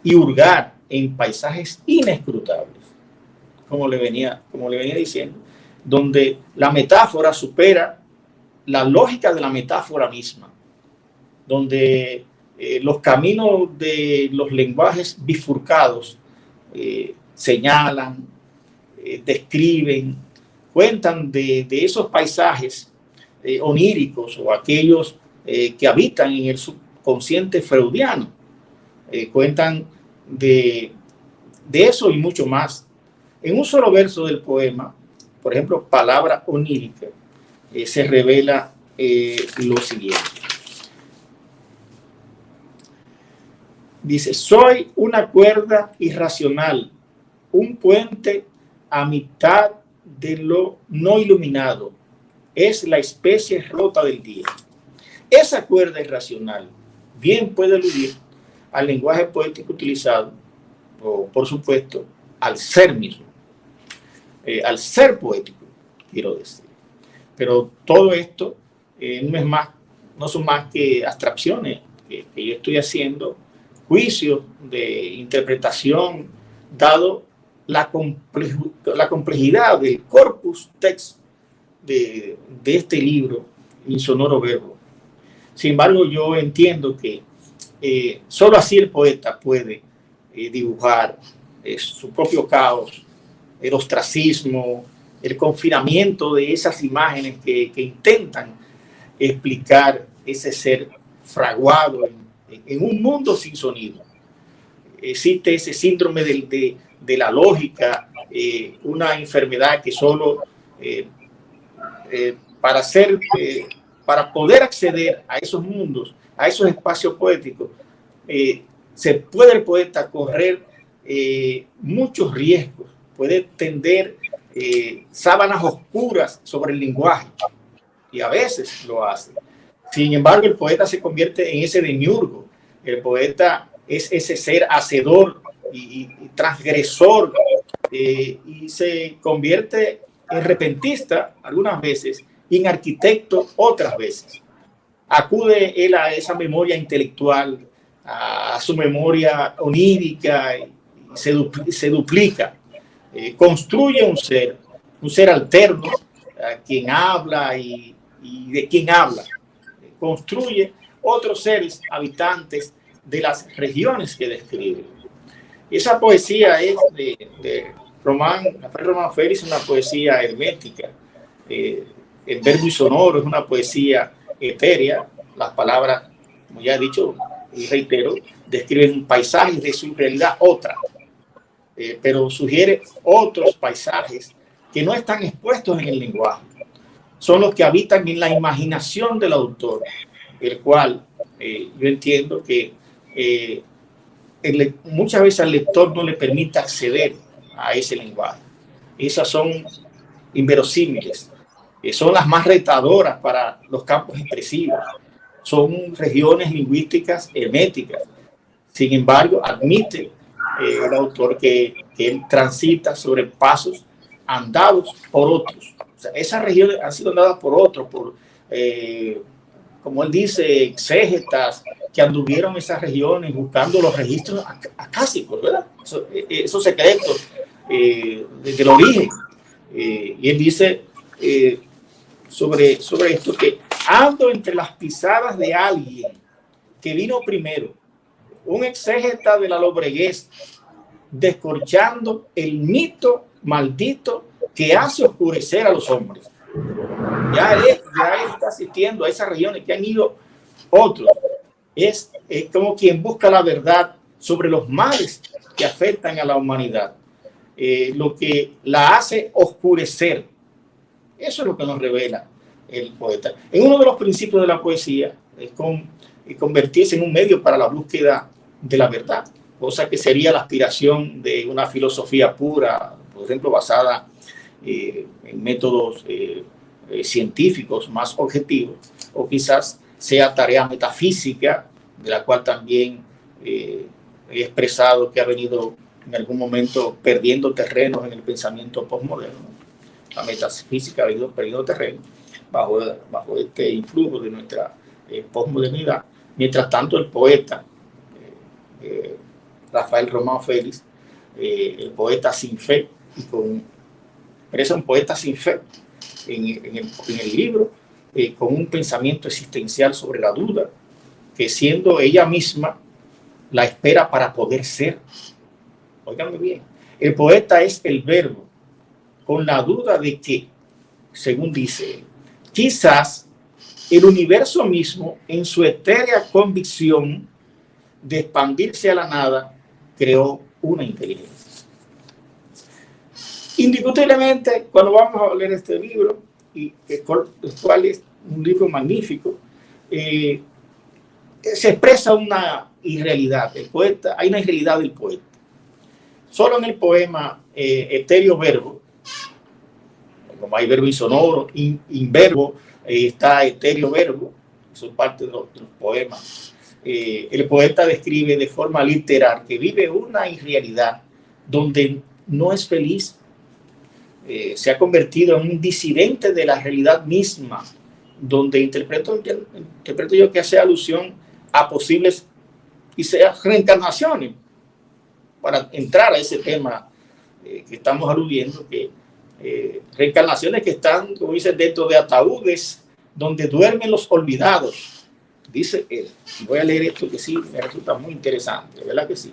y hurgar en paisajes inescrutables, como le venía diciendo, donde la metáfora supera la lógica de la metáfora misma, donde los caminos de los lenguajes bifurcados señalan, describen, cuentan de esos paisajes oníricos o aquellos que habitan en el subconsciente freudiano. Cuentan de eso y mucho más. En un solo verso del poema, por ejemplo, Palabra onírica, se revela lo siguiente. Dice: soy una cuerda irracional, un puente a mitad de lo no iluminado. Es la especie rota del día. Esa cuerda irracional bien puede aludir al lenguaje poético utilizado, o por supuesto, al ser mismo, al ser poético, quiero decir. Pero todo esto no son más que abstracciones que yo estoy haciendo, juicios de interpretación, dado la complejidad del corpus text de este libro, Insonoro Verbo. Sin embargo, yo entiendo que solo así el poeta puede dibujar su propio caos, el ostracismo, el confinamiento de esas imágenes que intentan explicar ese ser fraguado en un mundo sin sonido. Existe ese síndrome de la lógica, una enfermedad que solo para poder acceder a esos mundos, a esos espacios poéticos, se puede el poeta correr muchos riesgos, puede tender sábanas oscuras sobre el lenguaje, y a veces lo hace. Sin embargo, el poeta se convierte en ese demiurgo. El poeta es ese ser hacedor y transgresor, y se convierte en repentista algunas veces y en arquitecto otras veces. Acude él a esa memoria intelectual, a su memoria onírica, y se duplica. Construye un ser alterno, a quien habla y de quien habla. Construye otros seres habitantes de las regiones que describe. Esa poesía es de Rafael Román Félix, una poesía hermética. El verbo insonoro es una poesía etérea. Las palabras, como ya he dicho y reitero, describen paisajes de su realidad otra, pero sugiere otros paisajes que no están expuestos en el lenguaje. Son los que habitan en la imaginación del autor, el cual yo entiendo que muchas veces al lector no le permite acceder a ese lenguaje. Esas son inverosímiles, son las más retadoras para los campos expresivos, son regiones lingüísticas herméticas. Sin embargo, admite el autor que él transita sobre pasos andados por otros. O sea, esas regiones han sido andadas por otros, como él dice, exégetas que anduvieron esas regiones buscando los registros acásicos, ¿verdad? Esos secretos desde el origen. Y él dice sobre esto que ando entre las pisadas de alguien que vino primero, un exégeta de la lobreguez, descorchando el mito maldito que hace oscurecer a los hombres. Ya él está asistiendo a esas regiones que han ido otros. Es como quien busca la verdad sobre los males que afectan a la humanidad, lo que la hace oscurecer. Eso es lo que nos revela el poeta. En uno de los principios de la poesía es convertirse en un medio para la búsqueda de la verdad, cosa que sería la aspiración de una filosofía pura, por ejemplo, basada en métodos científicos más objetivos, o quizás sea tarea metafísica, de la cual también he expresado que ha venido en algún momento perdiendo terrenos en el pensamiento postmoderno. La metafísica ha venido perdiendo terreno bajo este influjo de nuestra postmodernidad. Mientras tanto, el poeta Rafael Román Félix, el poeta sin fe, es un poeta sin fe en el libro, con un pensamiento existencial sobre la duda, que siendo ella misma la espera para poder ser. Óiganme bien, el poeta es el verbo, con la duda de que, según dice, quizás el universo mismo, en su etérea convicción de expandirse a la nada, creó una inteligencia. Indiscutiblemente, cuando vamos a leer este libro, y el cual es un libro magnífico, se expresa una irrealidad. El poeta, hay una irrealidad del poeta. Solo en el poema Etéreo Verbo, como hay verbo insonoro, inverbo, está etéreo verbo, eso es parte de los poemas. El poeta describe de forma literal que vive una irrealidad donde no es feliz, se ha convertido en un disidente de la realidad misma, donde interpreto yo que hace alusión a posibles y sea reencarnaciones, para entrar a ese tema que estamos aludiendo, que reencarnaciones que están, como dice, dentro de ataúdes donde duermen los olvidados. Dice él, voy a leer esto que sí me resulta muy interesante, ¿verdad que sí?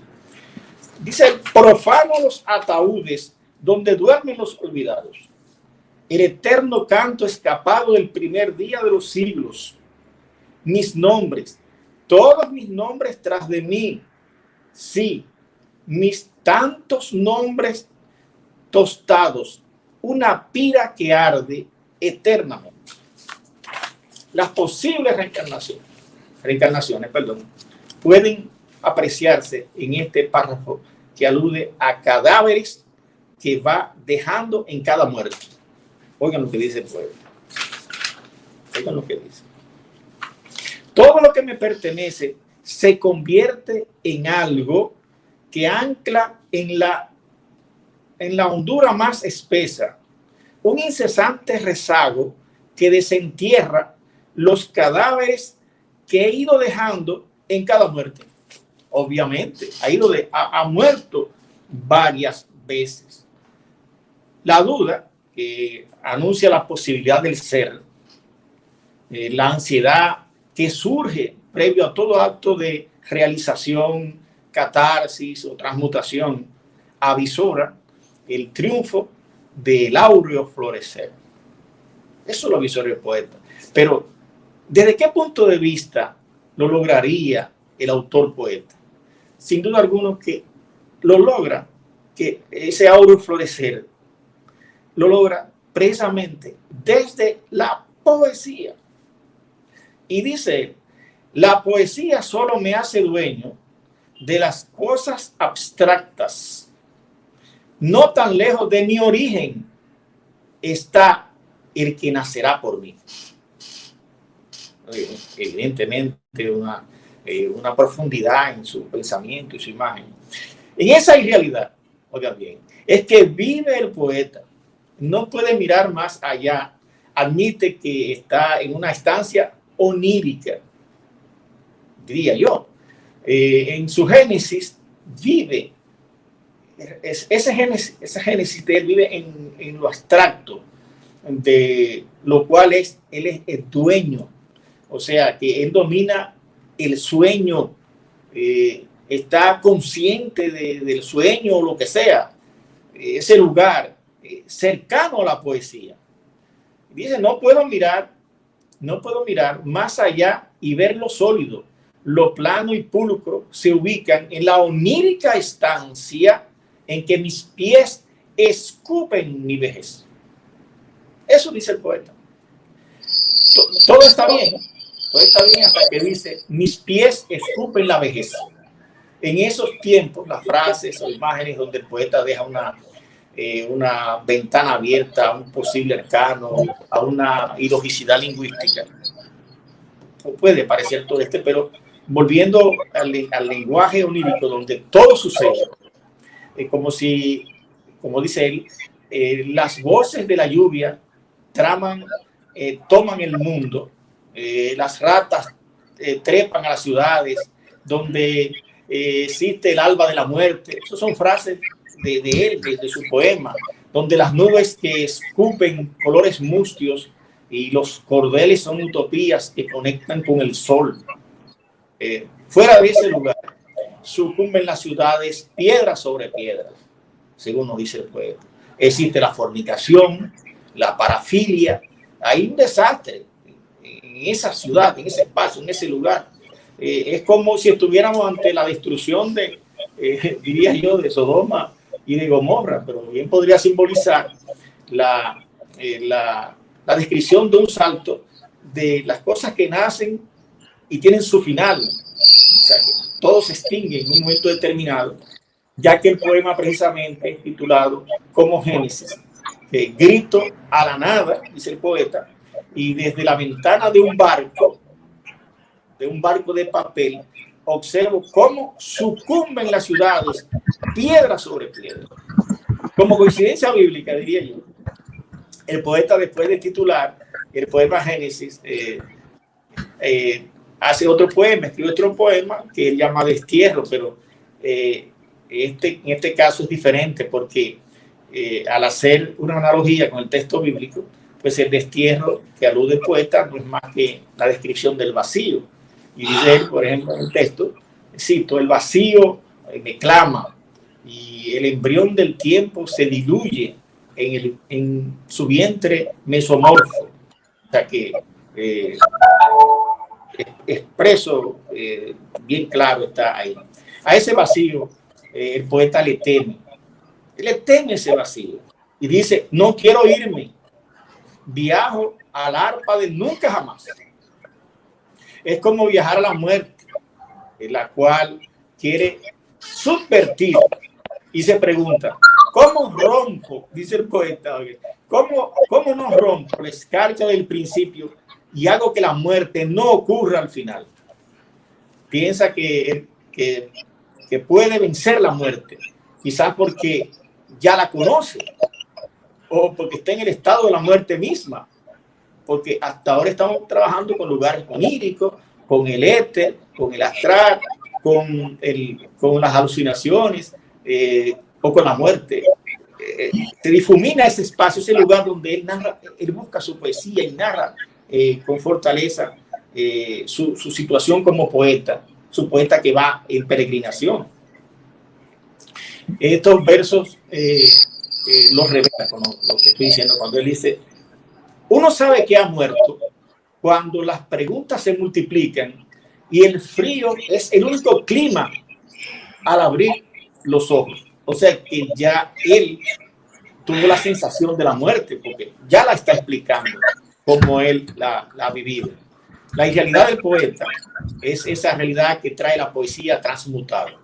Dice, profano los ataúdes donde duermen los olvidados. El eterno canto escapado del primer día de los siglos. Mis nombres, todos mis nombres tras de mí. Sí, mis tantos nombres tostados, una pira que arde eternamente. Las posibles reencarnaciones, pueden apreciarse en este párrafo que alude a cadáveres que va dejando en cada muerte. Oigan lo que dice el pueblo. Oigan lo que dice. Todo lo que me pertenece se convierte en algo que ancla en la hondura más espesa, un incesante rezago que desentierra los cadáveres que he ido dejando en cada muerte. Obviamente, ha muerto varias veces. La duda que anuncia la posibilidad del ser, la ansiedad que surge previo a todo acto de realización, catarsis o transmutación, avisora el triunfo del áureo florecer. Eso lo avisora el poeta. Pero, ¿desde qué punto de vista lo lograría el autor poeta? Sin duda alguna que lo logra, que ese áureo florecer lo logra precisamente desde la poesía. Y dice, la poesía solo me hace dueño de las cosas abstractas. No tan lejos de mi origen está el que nacerá por mí. Evidentemente una profundidad en su pensamiento y su imagen. En esa irrealidad, oigan bien, es que vive el poeta. No puede mirar más allá. Admite que está en una estancia onírica, diría yo. En su génesis vive, esa génesis de él vive en lo abstracto, de lo cual él es el dueño. O sea, que él domina el sueño, está consciente del sueño o lo que sea, ese lugar cercano a la poesía. Dice, no puedo mirar más allá y ver lo sólido, lo plano y pulcro se ubican en la onírica estancia en que mis pies escupen mi vejez. Eso dice el poeta. Todo está bien hasta que dice, mis pies escupen la vejez. En esos tiempos, las frases o imágenes donde el poeta deja una ventana abierta a un posible arcano, a una ilogicidad lingüística. Puede parecer todo pero volviendo al lenguaje onírico donde todo sucede, como dice él, las voces de la lluvia toman el mundo, las ratas trepan a las ciudades, donde existe el alba de la muerte. Esas son frases de él, de su poema, donde las nubes que escupen colores mustios y los cordeles son utopías que conectan con el sol. Fuera de ese lugar sucumben las ciudades piedra sobre piedra, según nos dice el poeta. Existe la fornicación, la parafilia, hay un desastre esa ciudad, en ese espacio, en ese lugar. Es como si estuviéramos ante la destrucción de, diría yo, de Sodoma y de Gomorra, pero bien podría simbolizar la descripción de un salto de las cosas que nacen y tienen su final. O sea, que todo se extingue en un momento determinado, ya que el poema precisamente es titulado como Génesis, grito a la nada, dice el poeta, y desde la ventana de un barco de papel, observo cómo sucumben las ciudades, piedra sobre piedra. Como coincidencia bíblica, diría yo, el poeta, después de titular el poema Génesis, hace otro poema, escribe otro poema que él llama Destierro, pero en este caso es diferente porque al hacer una analogía con el texto bíblico, pues el destierro que alude el poeta no es más que la descripción del vacío. Y dice él, por ejemplo, en el texto, cito, el vacío me clama y el embrión del tiempo se diluye en su vientre mesomorfo. O sea que expreso bien claro está ahí. A ese vacío el poeta le teme. Él le teme ese vacío y dice, no quiero irme, viajo al arpa de nunca jamás. Es como viajar a la muerte, en la cual quiere subvertir y se pregunta, ¿cómo rompo? Dice el poeta, ¿cómo no rompo la escarcha del principio y hago que la muerte no ocurra al final? Piensa que puede vencer la muerte, quizás porque ya la conoce o porque está en el estado de la muerte misma, porque hasta ahora estamos trabajando con lugares oníricos, con el éter, con el astral, con las alucinaciones o con la muerte. Se difumina ese espacio, ese lugar donde él narra, él busca su poesía y narra con fortaleza su situación como poeta, su poeta que va en peregrinación. Estos versos los revela con lo que estoy diciendo cuando él dice, uno sabe que ha muerto cuando las preguntas se multiplican y el frío es el único clima al abrir los ojos. O sea que ya él tuvo la sensación de la muerte porque ya la está explicando como él la ha vivido. La realidad del poeta es esa realidad que trae la poesía transmutada.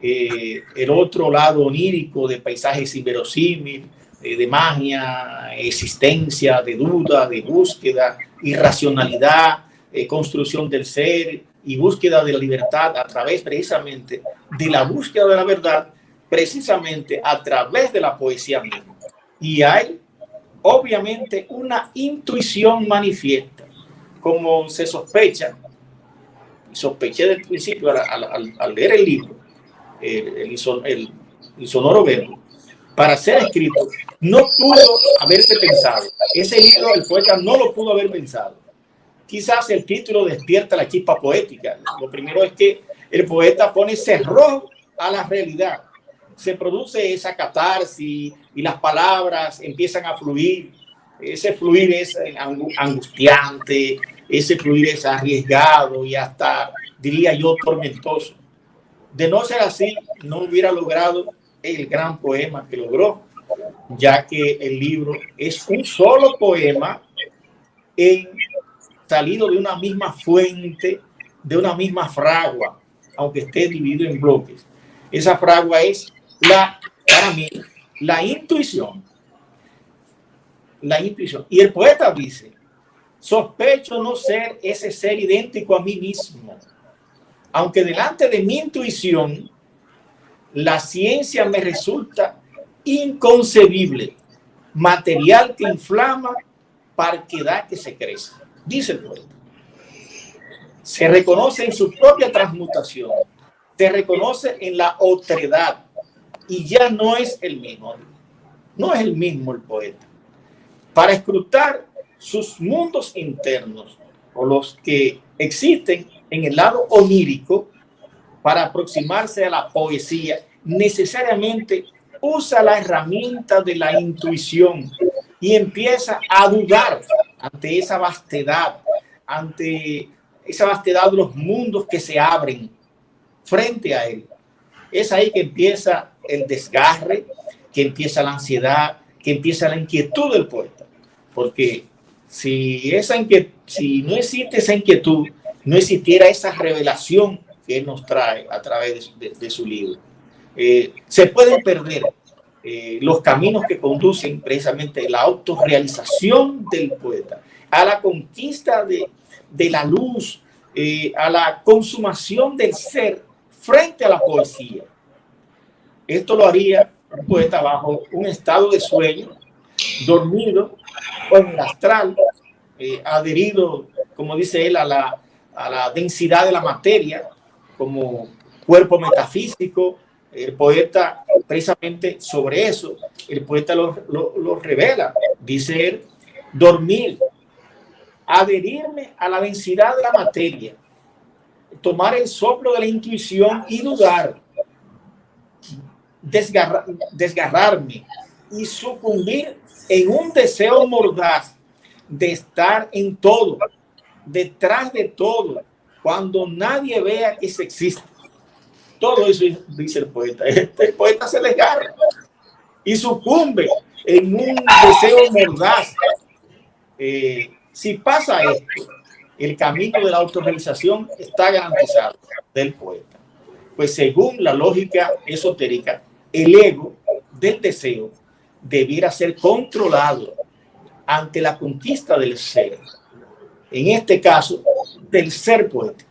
El otro lado onírico de paisajes inverosímiles, de magia, existencia, de duda, de búsqueda, irracionalidad, construcción del ser y búsqueda de la libertad a través precisamente de la búsqueda de la verdad, precisamente a través de la poesía misma. Y hay obviamente una intuición manifiesta, como se sospecha, sospeché del principio al leer el libro, el Insonoro Verbo, para ser escrito, no pudo haberse pensado. Ese libro el poeta no lo pudo haber pensado. Quizás el título despierta la chispa poética. Lo primero es que el poeta pone cerrojo a la realidad. Se produce esa catarsis y las palabras empiezan a fluir. Ese fluir es angustiante, ese fluir es arriesgado y hasta, diría yo, tormentoso. De no ser así, no hubiera logrado el gran poema que logró, ya que el libro es un solo poema salido de una misma fuente, de una misma fragua, aunque esté dividido en bloques. Esa fragua es, para mí, la intuición. La intuición. Y el poeta dice, sospecho no ser ese ser idéntico a mí mismo, aunque delante de mi intuición la ciencia me resulta inconcebible, material que inflama, parquedad que se crece. Dice el poeta. Se reconoce en su propia transmutación, se reconoce en la otredad y ya no es el mismo. No es el mismo el poeta. Para escrutar sus mundos internos o los que existen en el lado onírico, para aproximarse a la poesía, necesariamente usa la herramienta de la intuición y empieza a dudar ante esa vastedad, ante esa vastedad de los mundos que se abren frente a él. Es ahí que empieza el desgarre, que empieza la ansiedad, que empieza la inquietud del poeta. Porque si no existe esa inquietud, no existiera esa revelación que él nos trae a través de su libro. Se pueden perder los caminos que conducen precisamente a la autorrealización del poeta, a la conquista de la luz, a la consumación del ser frente a la poesía. Esto lo haría un poeta bajo un estado de sueño, dormido o en el astral, adherido, como dice él, a la densidad de la materia, como cuerpo metafísico. El poeta, precisamente sobre eso, el poeta lo revela. Dice él: dormir, adherirme a la densidad de la materia, tomar el soplo de la intuición y dudar, desgarrarme y sucumbir en un deseo mordaz de estar en todo, detrás de todo, cuando nadie vea que se existe. Todo eso dice el poeta. El poeta se desgarra y sucumbe en un deseo mordaz. Si pasa esto, el camino de la autorrealización está garantizado del poeta. Pues según la lógica esotérica, el ego del deseo debiera ser controlado ante la conquista del ser. En este caso, del ser poeta.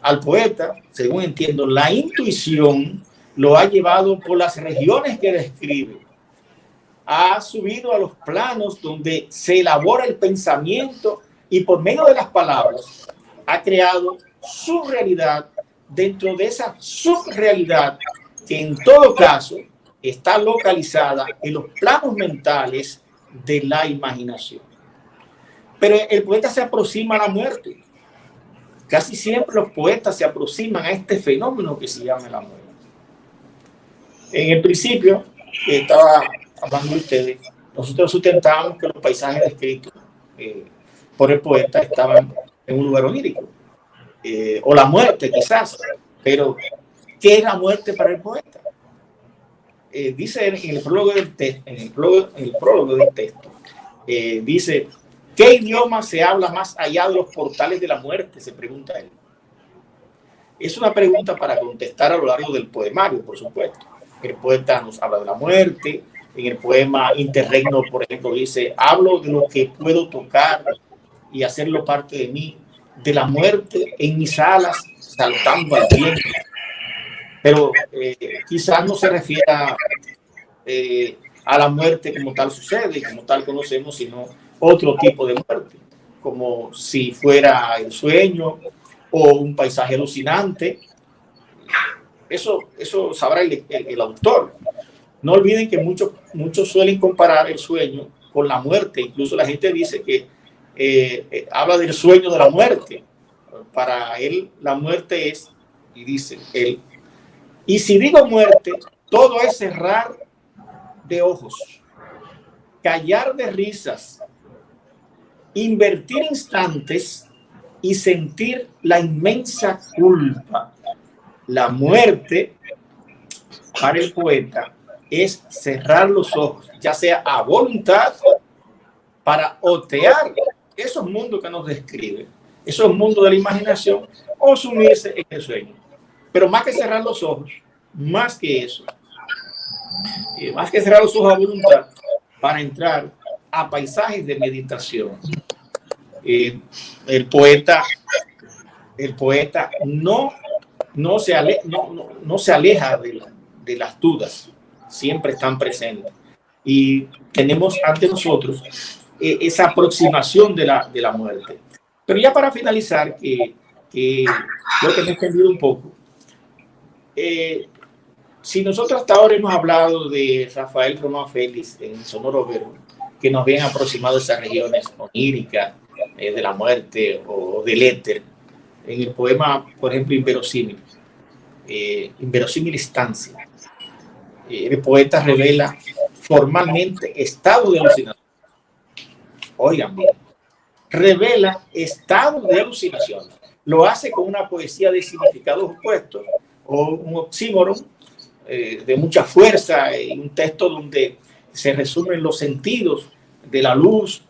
Al poeta, según entiendo, la intuición lo ha llevado por las regiones que describe. Ha subido a los planos donde se elabora el pensamiento y por medio de las palabras ha creado su realidad dentro de esa subrealidad que en todo caso está localizada en los planos mentales de la imaginación. Pero el poeta se aproxima a la muerte. Casi siempre los poetas se aproximan a este fenómeno que se llama la muerte. En el principio, estaba hablando de ustedes, nosotros sustentábamos que los paisajes descritos por el poeta estaban en un lugar onírico, o la muerte quizás, pero ¿qué es la muerte para el poeta? Dice en el prólogo del texto, dice: ¿qué idioma se habla más allá de los portales de la muerte? Se pregunta él. Es una pregunta para contestar a lo largo del poemario, por supuesto. El poeta nos habla de la muerte. En el poema Interregno, por ejemplo, dice: hablo de lo que puedo tocar y hacerlo parte de mí, de la muerte en mis alas saltando al viento. Pero quizás no se refiera a la muerte como tal sucede, como tal conocemos, sino otro tipo de muerte, como si fuera el sueño o un paisaje alucinante. Eso sabrá el autor. No olviden que muchos suelen comparar el sueño con la muerte. Incluso la gente dice que habla del sueño de la muerte. Para él la muerte es, y dice él, y si digo muerte, todo es cerrar de ojos, callar de risas, invertir instantes y sentir la inmensa culpa. La muerte para el poeta es cerrar los ojos, ya sea a voluntad, para otear esos mundos que nos describe, esos mundos de la imaginación, o sumirse en el sueño. Pero más que cerrar los ojos, más que eso, más que cerrar los ojos a voluntad, para entrar a paisajes de meditación. El poeta no se aleja de las dudas, siempre están presentes. Y tenemos ante nosotros esa aproximación de la muerte. Pero ya para finalizar, que creo que me he extendido un poco, si nosotros hasta ahora hemos hablado de Rafael Román Félix en Sonoro Verbo, que nos habían aproximado esas regiones oníricas de la muerte o del éter, en el poema, por ejemplo, Inverosímil Estancia, el poeta revela formalmente estado de alucinación. Oigan bien, revela estados de alucinación. Lo hace con una poesía de significados opuestos o un oxímoron de mucha fuerza, y un texto donde se resumen los sentidos de la luz,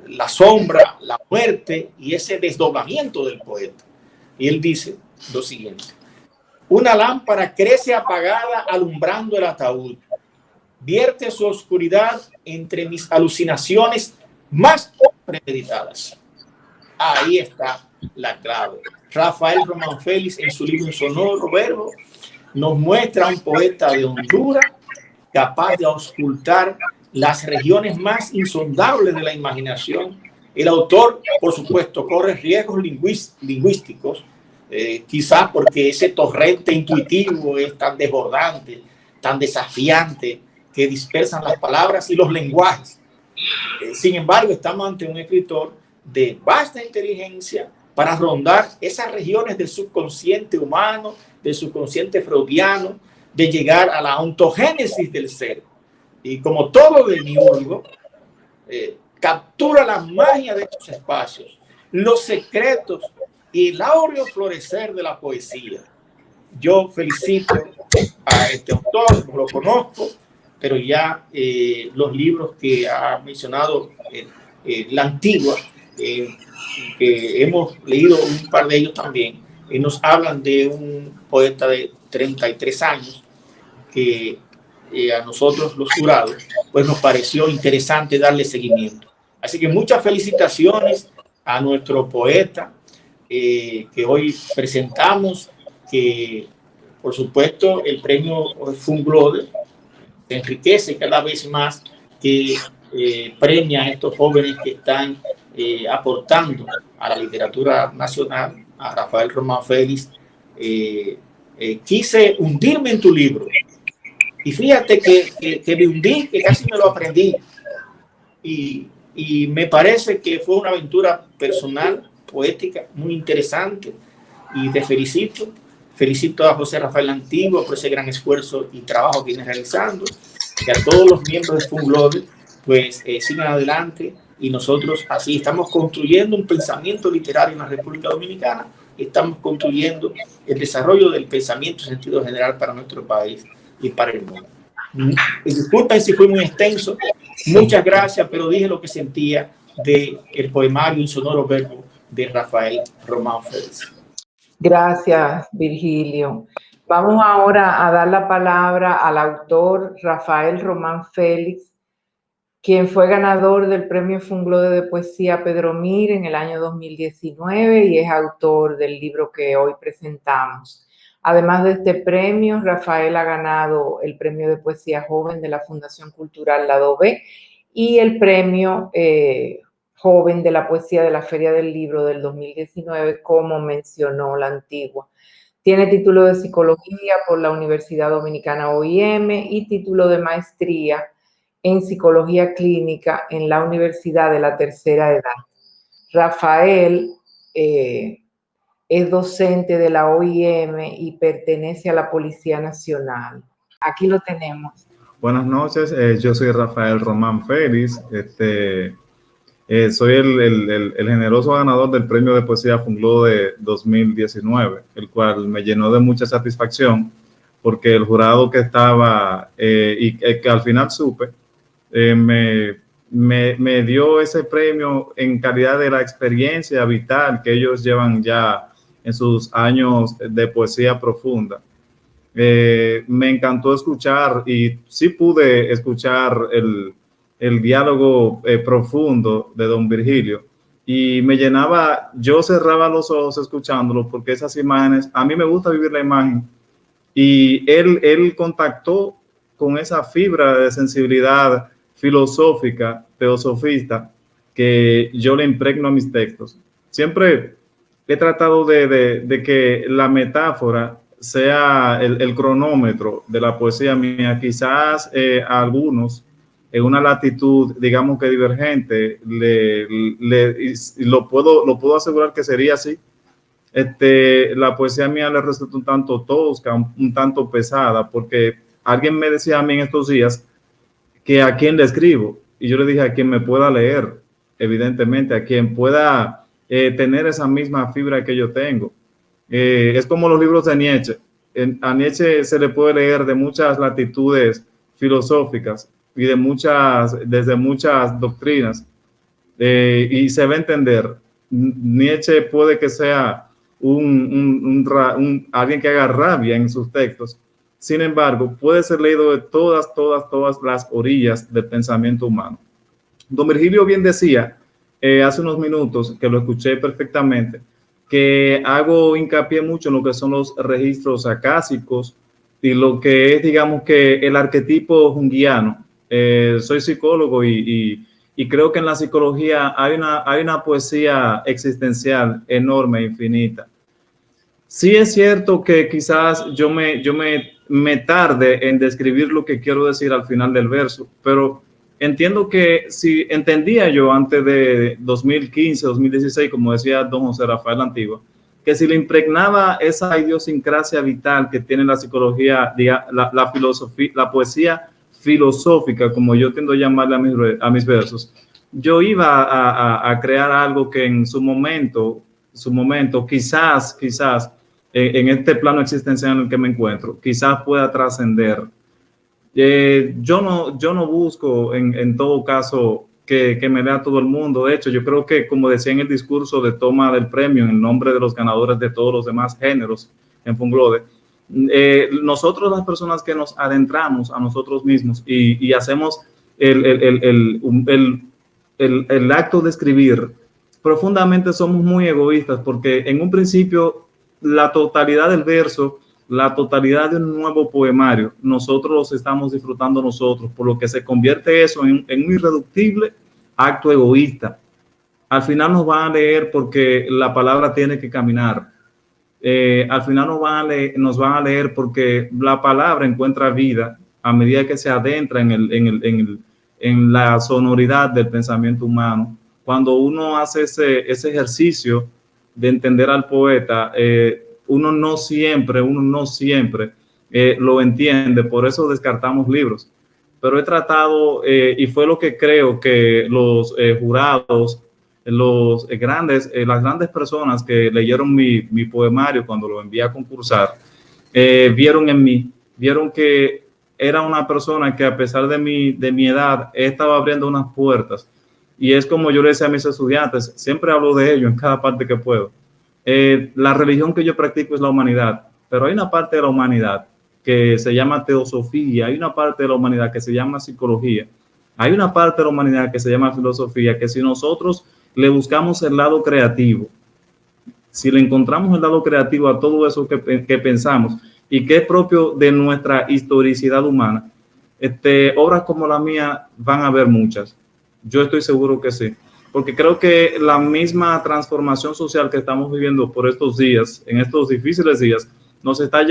la sombra, la muerte y ese desdoblamiento del poeta. Y él dice lo siguiente: una lámpara crece apagada alumbrando el ataúd, vierte su oscuridad entre mis alucinaciones más premeditadas. Ahí está la clave. Rafael Román Félix, en su libro Insonoro Verbo, nos muestra a un poeta de Honduras capaz de auscultar las regiones más insondables de la imaginación. El autor, por supuesto, corre riesgos lingüísticos, quizás porque ese torrente intuitivo es tan desbordante, tan desafiante, que dispersan las palabras y los lenguajes. Sin embargo, estamos ante un escritor de vasta inteligencia para rondar esas regiones del subconsciente humano, del subconsciente freudiano, de llegar a la ontogénesis del ser. Y como todo demiurgo, captura la magia de estos espacios, los secretos y el áureo florecer de la poesía. Yo felicito a este autor, no lo conozco, pero ya los libros que ha mencionado la Antigua, que hemos leído un par de ellos también, nos hablan de un poeta de 33 años que a nosotros los jurados pues nos pareció interesante darle seguimiento. Así que muchas felicitaciones a nuestro poeta que hoy presentamos, que por supuesto el premio Funglode se enriquece cada vez más, que premia a estos jóvenes que están aportando a la literatura nacional, a Rafael Román Félix. Quise hundirme en tu libro y fíjate que me hundí, que casi me lo aprendí, y me parece que fue una aventura personal, poética, muy interesante, y te felicito. Felicito a José Rafael Antigua por ese gran esfuerzo y trabajo que viene realizando, y a todos los miembros de Funglode, pues sigan adelante, y nosotros así estamos construyendo un pensamiento literario en la República Dominicana, estamos construyendo el desarrollo del pensamiento en sentido general para nuestro país y para el mundo. Disculpen si fui muy extenso, muchas gracias, pero dije lo que sentía del poemario Insonoro Verbo de Rafael Román Félix. Gracias, Virgilio. Vamos ahora a dar la palabra al autor Rafael Román Félix, quien fue ganador del Premio Funglode de Poesía Pedro Mir en el año 2019 y es autor del libro que hoy presentamos. Además de este premio, Rafael ha ganado el Premio de Poesía Joven de la Fundación Cultural Lado B y el Premio Joven de la Poesía de la Feria del Libro del 2019, como mencionó la Antigua. Tiene título de Psicología por la Universidad Dominicana OIM y título de Maestría en Psicología Clínica en la Universidad de la Tercera Edad. Rafael es docente de la OIM y pertenece a la Policía Nacional. Aquí lo tenemos. Buenas noches, yo soy Rafael Román Félix. Soy el generoso ganador del Premio de Poesía Funglode 2019, el cual me llenó de mucha satisfacción porque el jurado que estaba y que al final supe me dio ese premio en calidad de la experiencia vital que ellos llevan ya en sus años de poesía profunda. Me encantó escuchar y sí pude escuchar el diálogo profundo de don Virgilio y me llenaba, yo cerraba los ojos escuchándolo porque esas imágenes, a mí me gusta vivir la imagen y él contactó con esa fibra de sensibilidad filosófica, teosofista que yo le impregno a mis textos. Siempre he tratado de que la metáfora sea el cronómetro de la poesía mía. Quizás a algunos en una latitud, digamos que divergente, lo puedo asegurar que sería así. La poesía mía le resulta un tanto tosca, un tanto pesada, porque alguien me decía a mí en estos días que a quién le escribo, y yo le dije a quien me pueda leer. evidentemente, a quien pueda tener esa misma fibra que yo tengo. Es como los libros de Nietzsche. A Nietzsche se le puede leer de muchas latitudes filosóficas y desde muchas doctrinas, y se va a entender. Nietzsche puede que sea alguien que haga rabia en sus textos. Sin embargo, puede ser leído de todas las orillas del pensamiento humano. Don Virgilio bien decía hace unos minutos, que lo escuché perfectamente, que hago hincapié mucho en lo que son los registros acásicos y lo que es, digamos, que el arquetipo junguiano. Soy psicólogo y creo que en la psicología hay una poesía existencial enorme, infinita. Sí es cierto que quizás yo me tarde en describir lo que quiero decir al final del verso, pero entiendo que si entendía yo antes de 2015, 2016, como decía don José Rafael Antigua, que si le impregnaba esa idiosincrasia vital que tiene la psicología, la filosofía, la poesía filosófica, como yo tiendo a llamarle a mis versos, yo iba a crear algo que en su momento, quizás en este plano existencial en el que me encuentro, quizás pueda trascender. Yo no busco en todo caso que me vea todo el mundo. De hecho, yo creo que, como decía en el discurso de toma del premio, en el nombre de los ganadores de todos los demás géneros en Funglode, nosotros, las personas que nos adentramos a nosotros mismos y hacemos el acto de escribir, profundamente somos muy egoístas, porque en un principio la totalidad del verso, la totalidad de un nuevo poemario, nosotros los estamos disfrutando nosotros, por lo que se convierte eso en un irreductible acto egoísta. Al final nos van a leer porque la palabra tiene que caminar. Al final nos van a leer porque la palabra encuentra vida a medida que se adentra en la sonoridad del pensamiento humano. Cuando uno hace ese ejercicio de entender al poeta, uno no siempre lo entiende, por eso descartamos libros. Pero he tratado, y fue lo que creo que los jurados, las grandes personas que leyeron mi poemario cuando lo envié a concursar, vieron en mí, vieron que era una persona que, a pesar de mi edad, estaba abriendo unas puertas. Y es como yo le decía a mis estudiantes, siempre hablo de ello en cada parte que puedo. La religión que yo practico es la humanidad, pero hay una parte de la humanidad que se llama teosofía, hay una parte de la humanidad que se llama psicología, hay una parte de la humanidad que se llama filosofía, que si nosotros le buscamos el lado creativo, si le encontramos el lado creativo a todo eso que pensamos y que es propio de nuestra historicidad humana, obras como la mía van a haber muchas. Yo estoy seguro que sí, porque creo que la misma transformación social que estamos viviendo por estos días, en estos difíciles días, nos está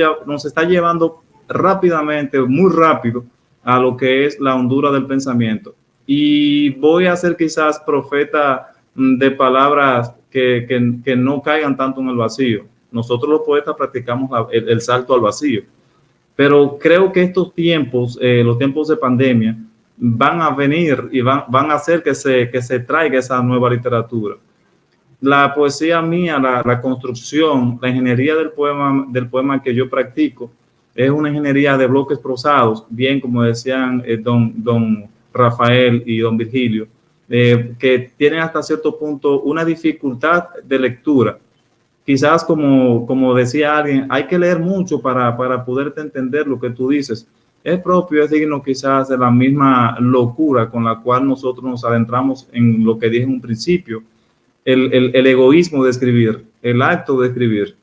llevando rápidamente, muy rápido, a lo que es la hondura del pensamiento. Y voy a ser quizás profeta de palabras que no caigan tanto en el vacío. Nosotros los poetas practicamos el salto al vacío, pero creo que estos tiempos, los tiempos de pandemia, van a venir y van a hacer que se traiga esa nueva literatura. La poesía mía, la construcción, la ingeniería del poema que yo practico, es una ingeniería de bloques prosados, bien como decían don Rafael y don Virgilio, que tienen hasta cierto punto una dificultad de lectura. Quizás, como decía alguien, hay que leer mucho para poderte entender lo que tú dices. Es propio, es digno quizás de la misma locura con la cual nosotros nos adentramos en lo que dije en un principio, el egoísmo de escribir, el acto de escribir.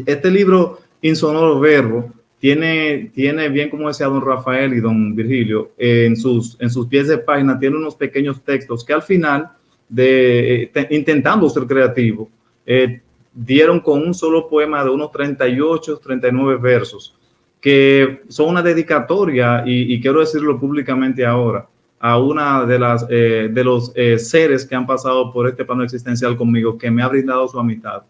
Este libro, Insonoro Verbo, tiene bien como decía don Rafael y don Virgilio, en sus pies de página tiene unos pequeños textos que al final, intentando ser creativo, dieron con un solo poema de unos 38, 39 versos, que son una dedicatoria, y quiero decirlo públicamente ahora, a una de los seres que han pasado por este plano existencial conmigo, que me ha brindado su amistad.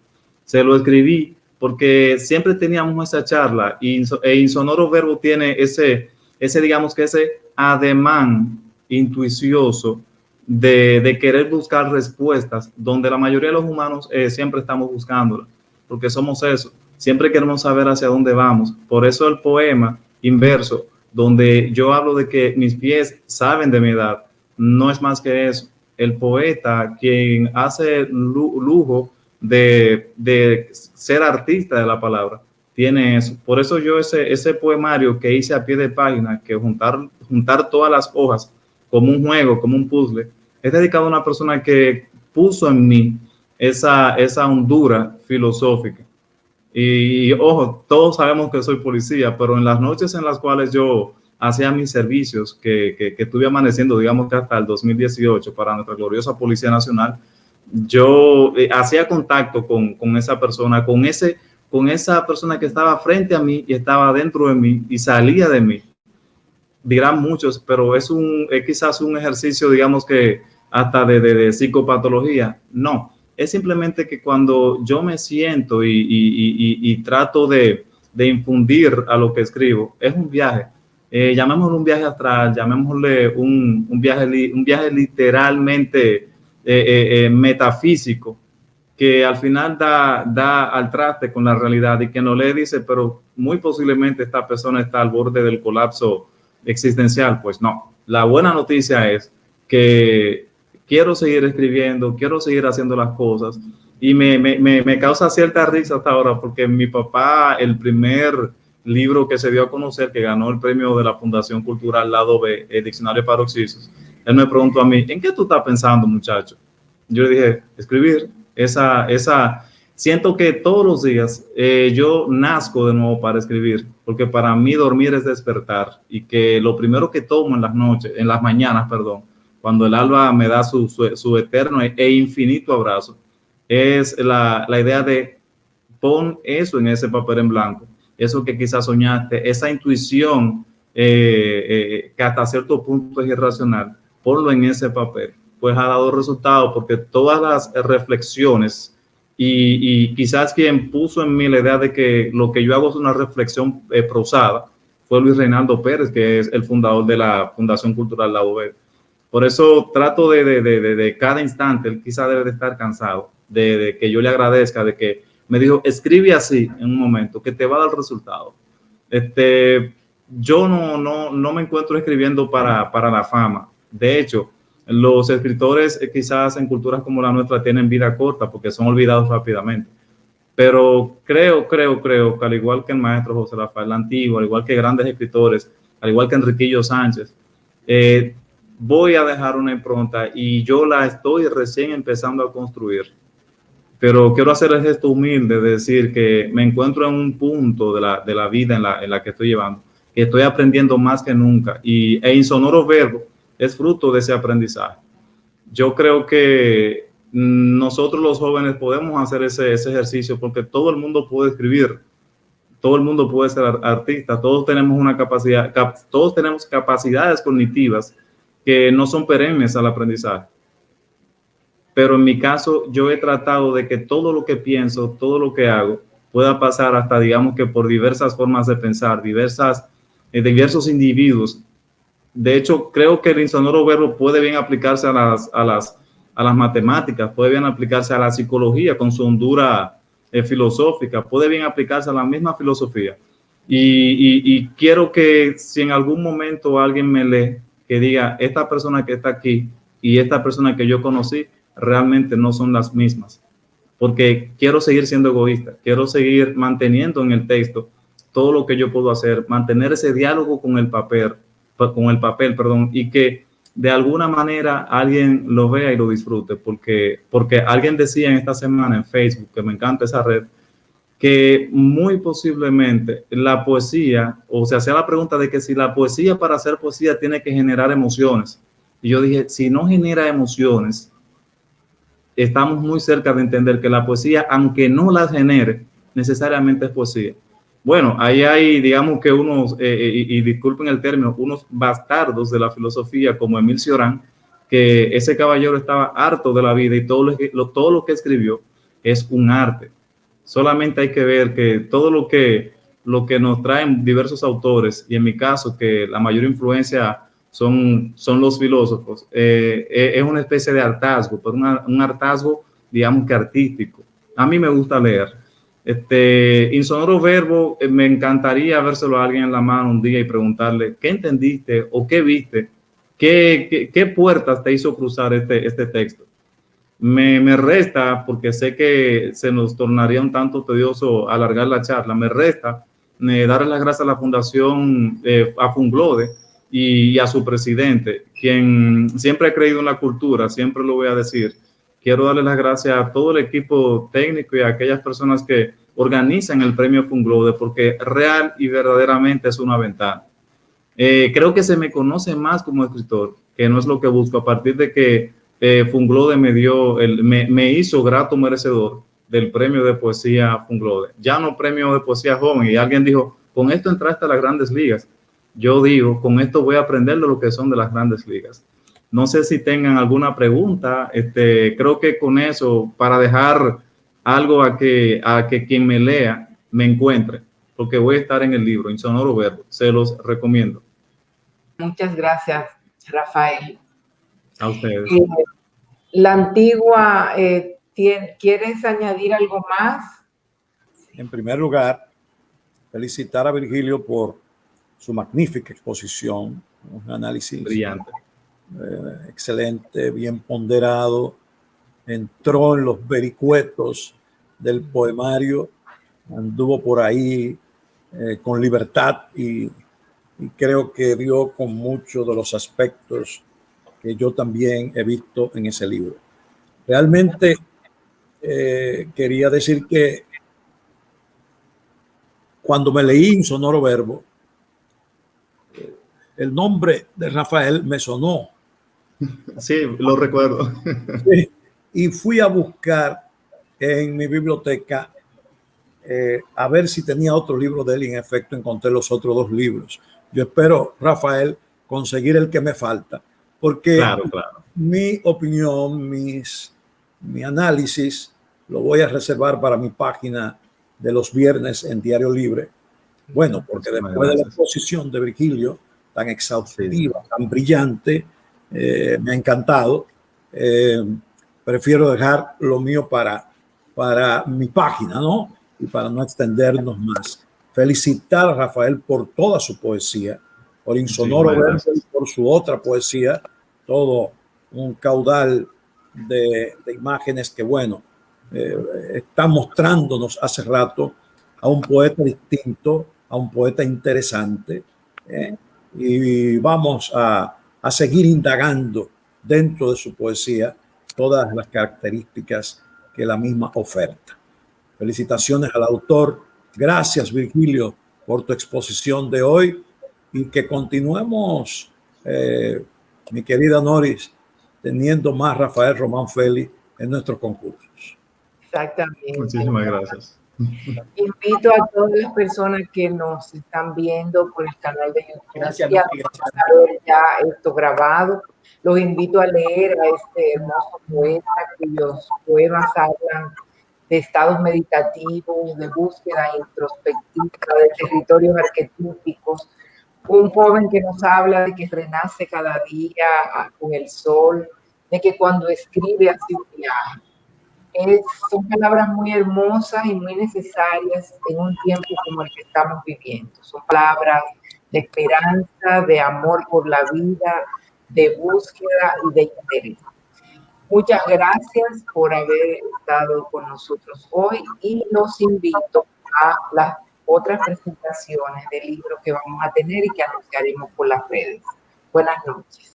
Se lo escribí porque siempre teníamos esa charla, y Insonoro Verbo tiene ese digamos que ese ademán intuicioso de querer buscar respuestas, donde la mayoría de los humanos siempre estamos buscándolas, porque somos eso, siempre queremos saber hacia dónde vamos. Por eso el poema inverso, donde yo hablo de que mis pies saben de mi edad, no es más que eso. El poeta, quien hace lujo de ser artista de la palabra, tiene eso. Por eso yo ese poemario que hice a pie de página, que juntar todas las hojas como un juego, como un puzzle, es dedicado a una persona que puso en mí esa hondura filosófica. Y ojo, todos sabemos que soy policía, pero en las noches en las cuales yo hacía mis servicios, que estuve amaneciendo, digamos que hasta el 2018 para nuestra gloriosa Policía Nacional, yo hacía contacto con esa persona, con esa persona que estaba frente a mí y estaba dentro de mí y salía de mí. Dirán muchos, pero es quizás un ejercicio, digamos que hasta de psicopatología. No, es simplemente que cuando yo me siento y trato de infundir a lo que escribo, es un viaje. Llamémoslo un viaje astral, llamémosle un viaje literalmente metafísico, que al final da al traste con la realidad y que no le dice, pero muy posiblemente esta persona está al borde del colapso existencial. Pues no, la buena noticia es que quiero seguir escribiendo, quiero seguir haciendo las cosas y me causa cierta risa hasta ahora porque mi papá, el primer libro que se dio a conocer, que ganó el premio de la Fundación Cultural Lado B, el Diccionario Paroxysmos, él me preguntó a mí, ¿en qué tú estás pensando, muchacho? Yo le dije, escribir. Siento que todos los días yo nazco de nuevo para escribir, porque para mí dormir es despertar y que lo primero que tomo en las mañanas, cuando el alba me da su eterno e infinito abrazo, es la idea de pon eso en ese papel en blanco, eso que quizás soñaste, esa intuición que hasta cierto punto es irracional, ponlo en ese papel. Pues ha dado resultado porque todas las reflexiones y quizás quien puso en mí la idea de que lo que yo hago es una reflexión prosada fue Luis Reinaldo Pérez, que es el fundador de la Fundación Cultural Lado B. Por eso trato de cada instante, él quizás debe de estar cansado, de que yo le agradezca, de que me dijo, escribe así en un momento, que te va a dar resultado. Yo no me encuentro escribiendo para la fama. De hecho, los escritores quizás en culturas como la nuestra tienen vida corta porque son olvidados rápidamente. Pero creo que al igual que el maestro José Rafael Lantigua, al igual que grandes escritores, al igual que Enriquillo Sánchez, voy a dejar una impronta y yo la estoy recién empezando a construir. Pero quiero hacer el gesto humilde de decir que me encuentro en un punto de la vida en la que estoy llevando, que estoy aprendiendo más que nunca y Insonoro Verbo es fruto de ese aprendizaje. Yo creo que nosotros los jóvenes podemos hacer ese ejercicio porque todo el mundo puede escribir, todo el mundo puede ser artista, todos tenemos una capacidad, todos tenemos capacidades cognitivas que no son perennes al aprendizaje. Pero en mi caso yo he tratado de que todo lo que pienso, todo lo que hago pueda pasar hasta digamos que por diversas formas de pensar, diversos individuos. De hecho, creo que el insonoro verbo puede bien aplicarse a las matemáticas, puede bien aplicarse a la psicología con su hondura filosófica, puede bien aplicarse a la misma filosofía. Y quiero que si en algún momento alguien me lee, que diga, esta persona que está aquí y esta persona que yo conocí realmente no son las mismas. Porque quiero seguir siendo egoísta, quiero seguir manteniendo en el texto todo lo que yo puedo hacer, mantener ese diálogo con el papel, y que de alguna manera alguien lo vea y lo disfrute, porque alguien decía en esta semana en Facebook, que me encanta esa red, que muy posiblemente la poesía, o se hacía la pregunta de que si la poesía para hacer poesía tiene que generar emociones, y yo dije, si no genera emociones, estamos muy cerca de entender que la poesía, aunque no las genere, necesariamente es poesía. Bueno, ahí hay, digamos que unos, y disculpen el término, unos bastardos de la filosofía como Emile Cioran, que ese caballero estaba harto de la vida y todo lo que escribió es un arte. Solamente hay que ver que todo lo que nos traen diversos autores, y en mi caso que la mayor influencia son los filósofos, es una especie de hartazgo, pero un hartazgo, digamos que artístico. A mí me gusta leer. Insonoro Verbo, me encantaría vérselo a alguien en la mano un día y preguntarle qué entendiste o qué viste, qué puertas te hizo cruzar este texto. Me resta, porque sé que se nos tornaría un tanto tedioso alargar la charla, me resta darle las gracias a la Fundación, a Funglode y a su presidente, quien siempre ha creído en la cultura, siempre lo voy a decir. Quiero darle las gracias a todo el equipo técnico y a aquellas personas que organizan el premio Funglode, porque real y verdaderamente es una ventana. Creo que se me conoce más como escritor, que no es lo que busco, a partir de que Funglode me hizo grato merecedor del premio de poesía Funglode. Ya no premio de poesía joven, y alguien dijo, con esto entraste a las grandes ligas. Yo digo, con esto voy a aprender de lo que son de las grandes ligas. No sé si tengan alguna pregunta. Creo que con eso, para dejar algo a que quien me lea me encuentre, porque voy a estar en el libro Insonoro Verbo. Se los recomiendo. Muchas gracias, Rafael. A ustedes. La Antigua, ¿quieres añadir algo más? En primer lugar, felicitar a Virgilio por su magnífica exposición, un análisis Brillante, excelente, bien ponderado, entró en los vericuetos del poemario, anduvo por ahí con libertad y creo que dio con muchos de los aspectos que yo también he visto en ese libro. Realmente quería decir que cuando me leí Insonoro Verbo, el nombre de Rafael me sonó. Sí, lo recuerdo. Sí, y fui a buscar en mi biblioteca a ver si tenía otro libro de él, y en efecto encontré los otros 2 libros. Yo espero, Rafael, conseguir el que me falta, porque claro. mi opinión, mi análisis, lo voy a reservar para mi página de los viernes en Diario Libre. Bueno, porque después de la exposición de Virgilio, tan exhaustiva, tan brillante, me ha encantado. Prefiero dejar lo mío para mi página, ¿no? Y para no extendernos más. Felicitar a Rafael por toda su poesía, por Insonoro Verbo y por su otra poesía, todo un caudal de imágenes que, bueno, está mostrándonos hace rato a un poeta distinto, a un poeta interesante, y vamos a seguir indagando dentro de su poesía todas las características que la misma oferta. Felicitaciones al autor. Gracias, Virgilio, por tu exposición de hoy, y que continuemos, mi querida Noris, teniendo más Rafael Román Félix en nuestros concursos. Exactamente. Muchísimas gracias. Invito a todas las personas que nos están viendo por el canal de YouTube, Gracias, y a ver ya esto grabado. Los invito a leer a este hermoso poeta cuyos poemas hablan de estados meditativos, de búsqueda introspectiva, de territorios arquetípicos. Un joven que nos habla de que renace cada día con el sol, de que cuando escribe hace un viaje. Son palabras muy hermosas y muy necesarias en un tiempo como el que estamos viviendo. Son palabras de esperanza, de amor por la vida, de búsqueda y de interés. Muchas gracias por haber estado con nosotros hoy, y los invito a las otras presentaciones del libro que vamos a tener y que anunciaremos por las redes. Buenas noches.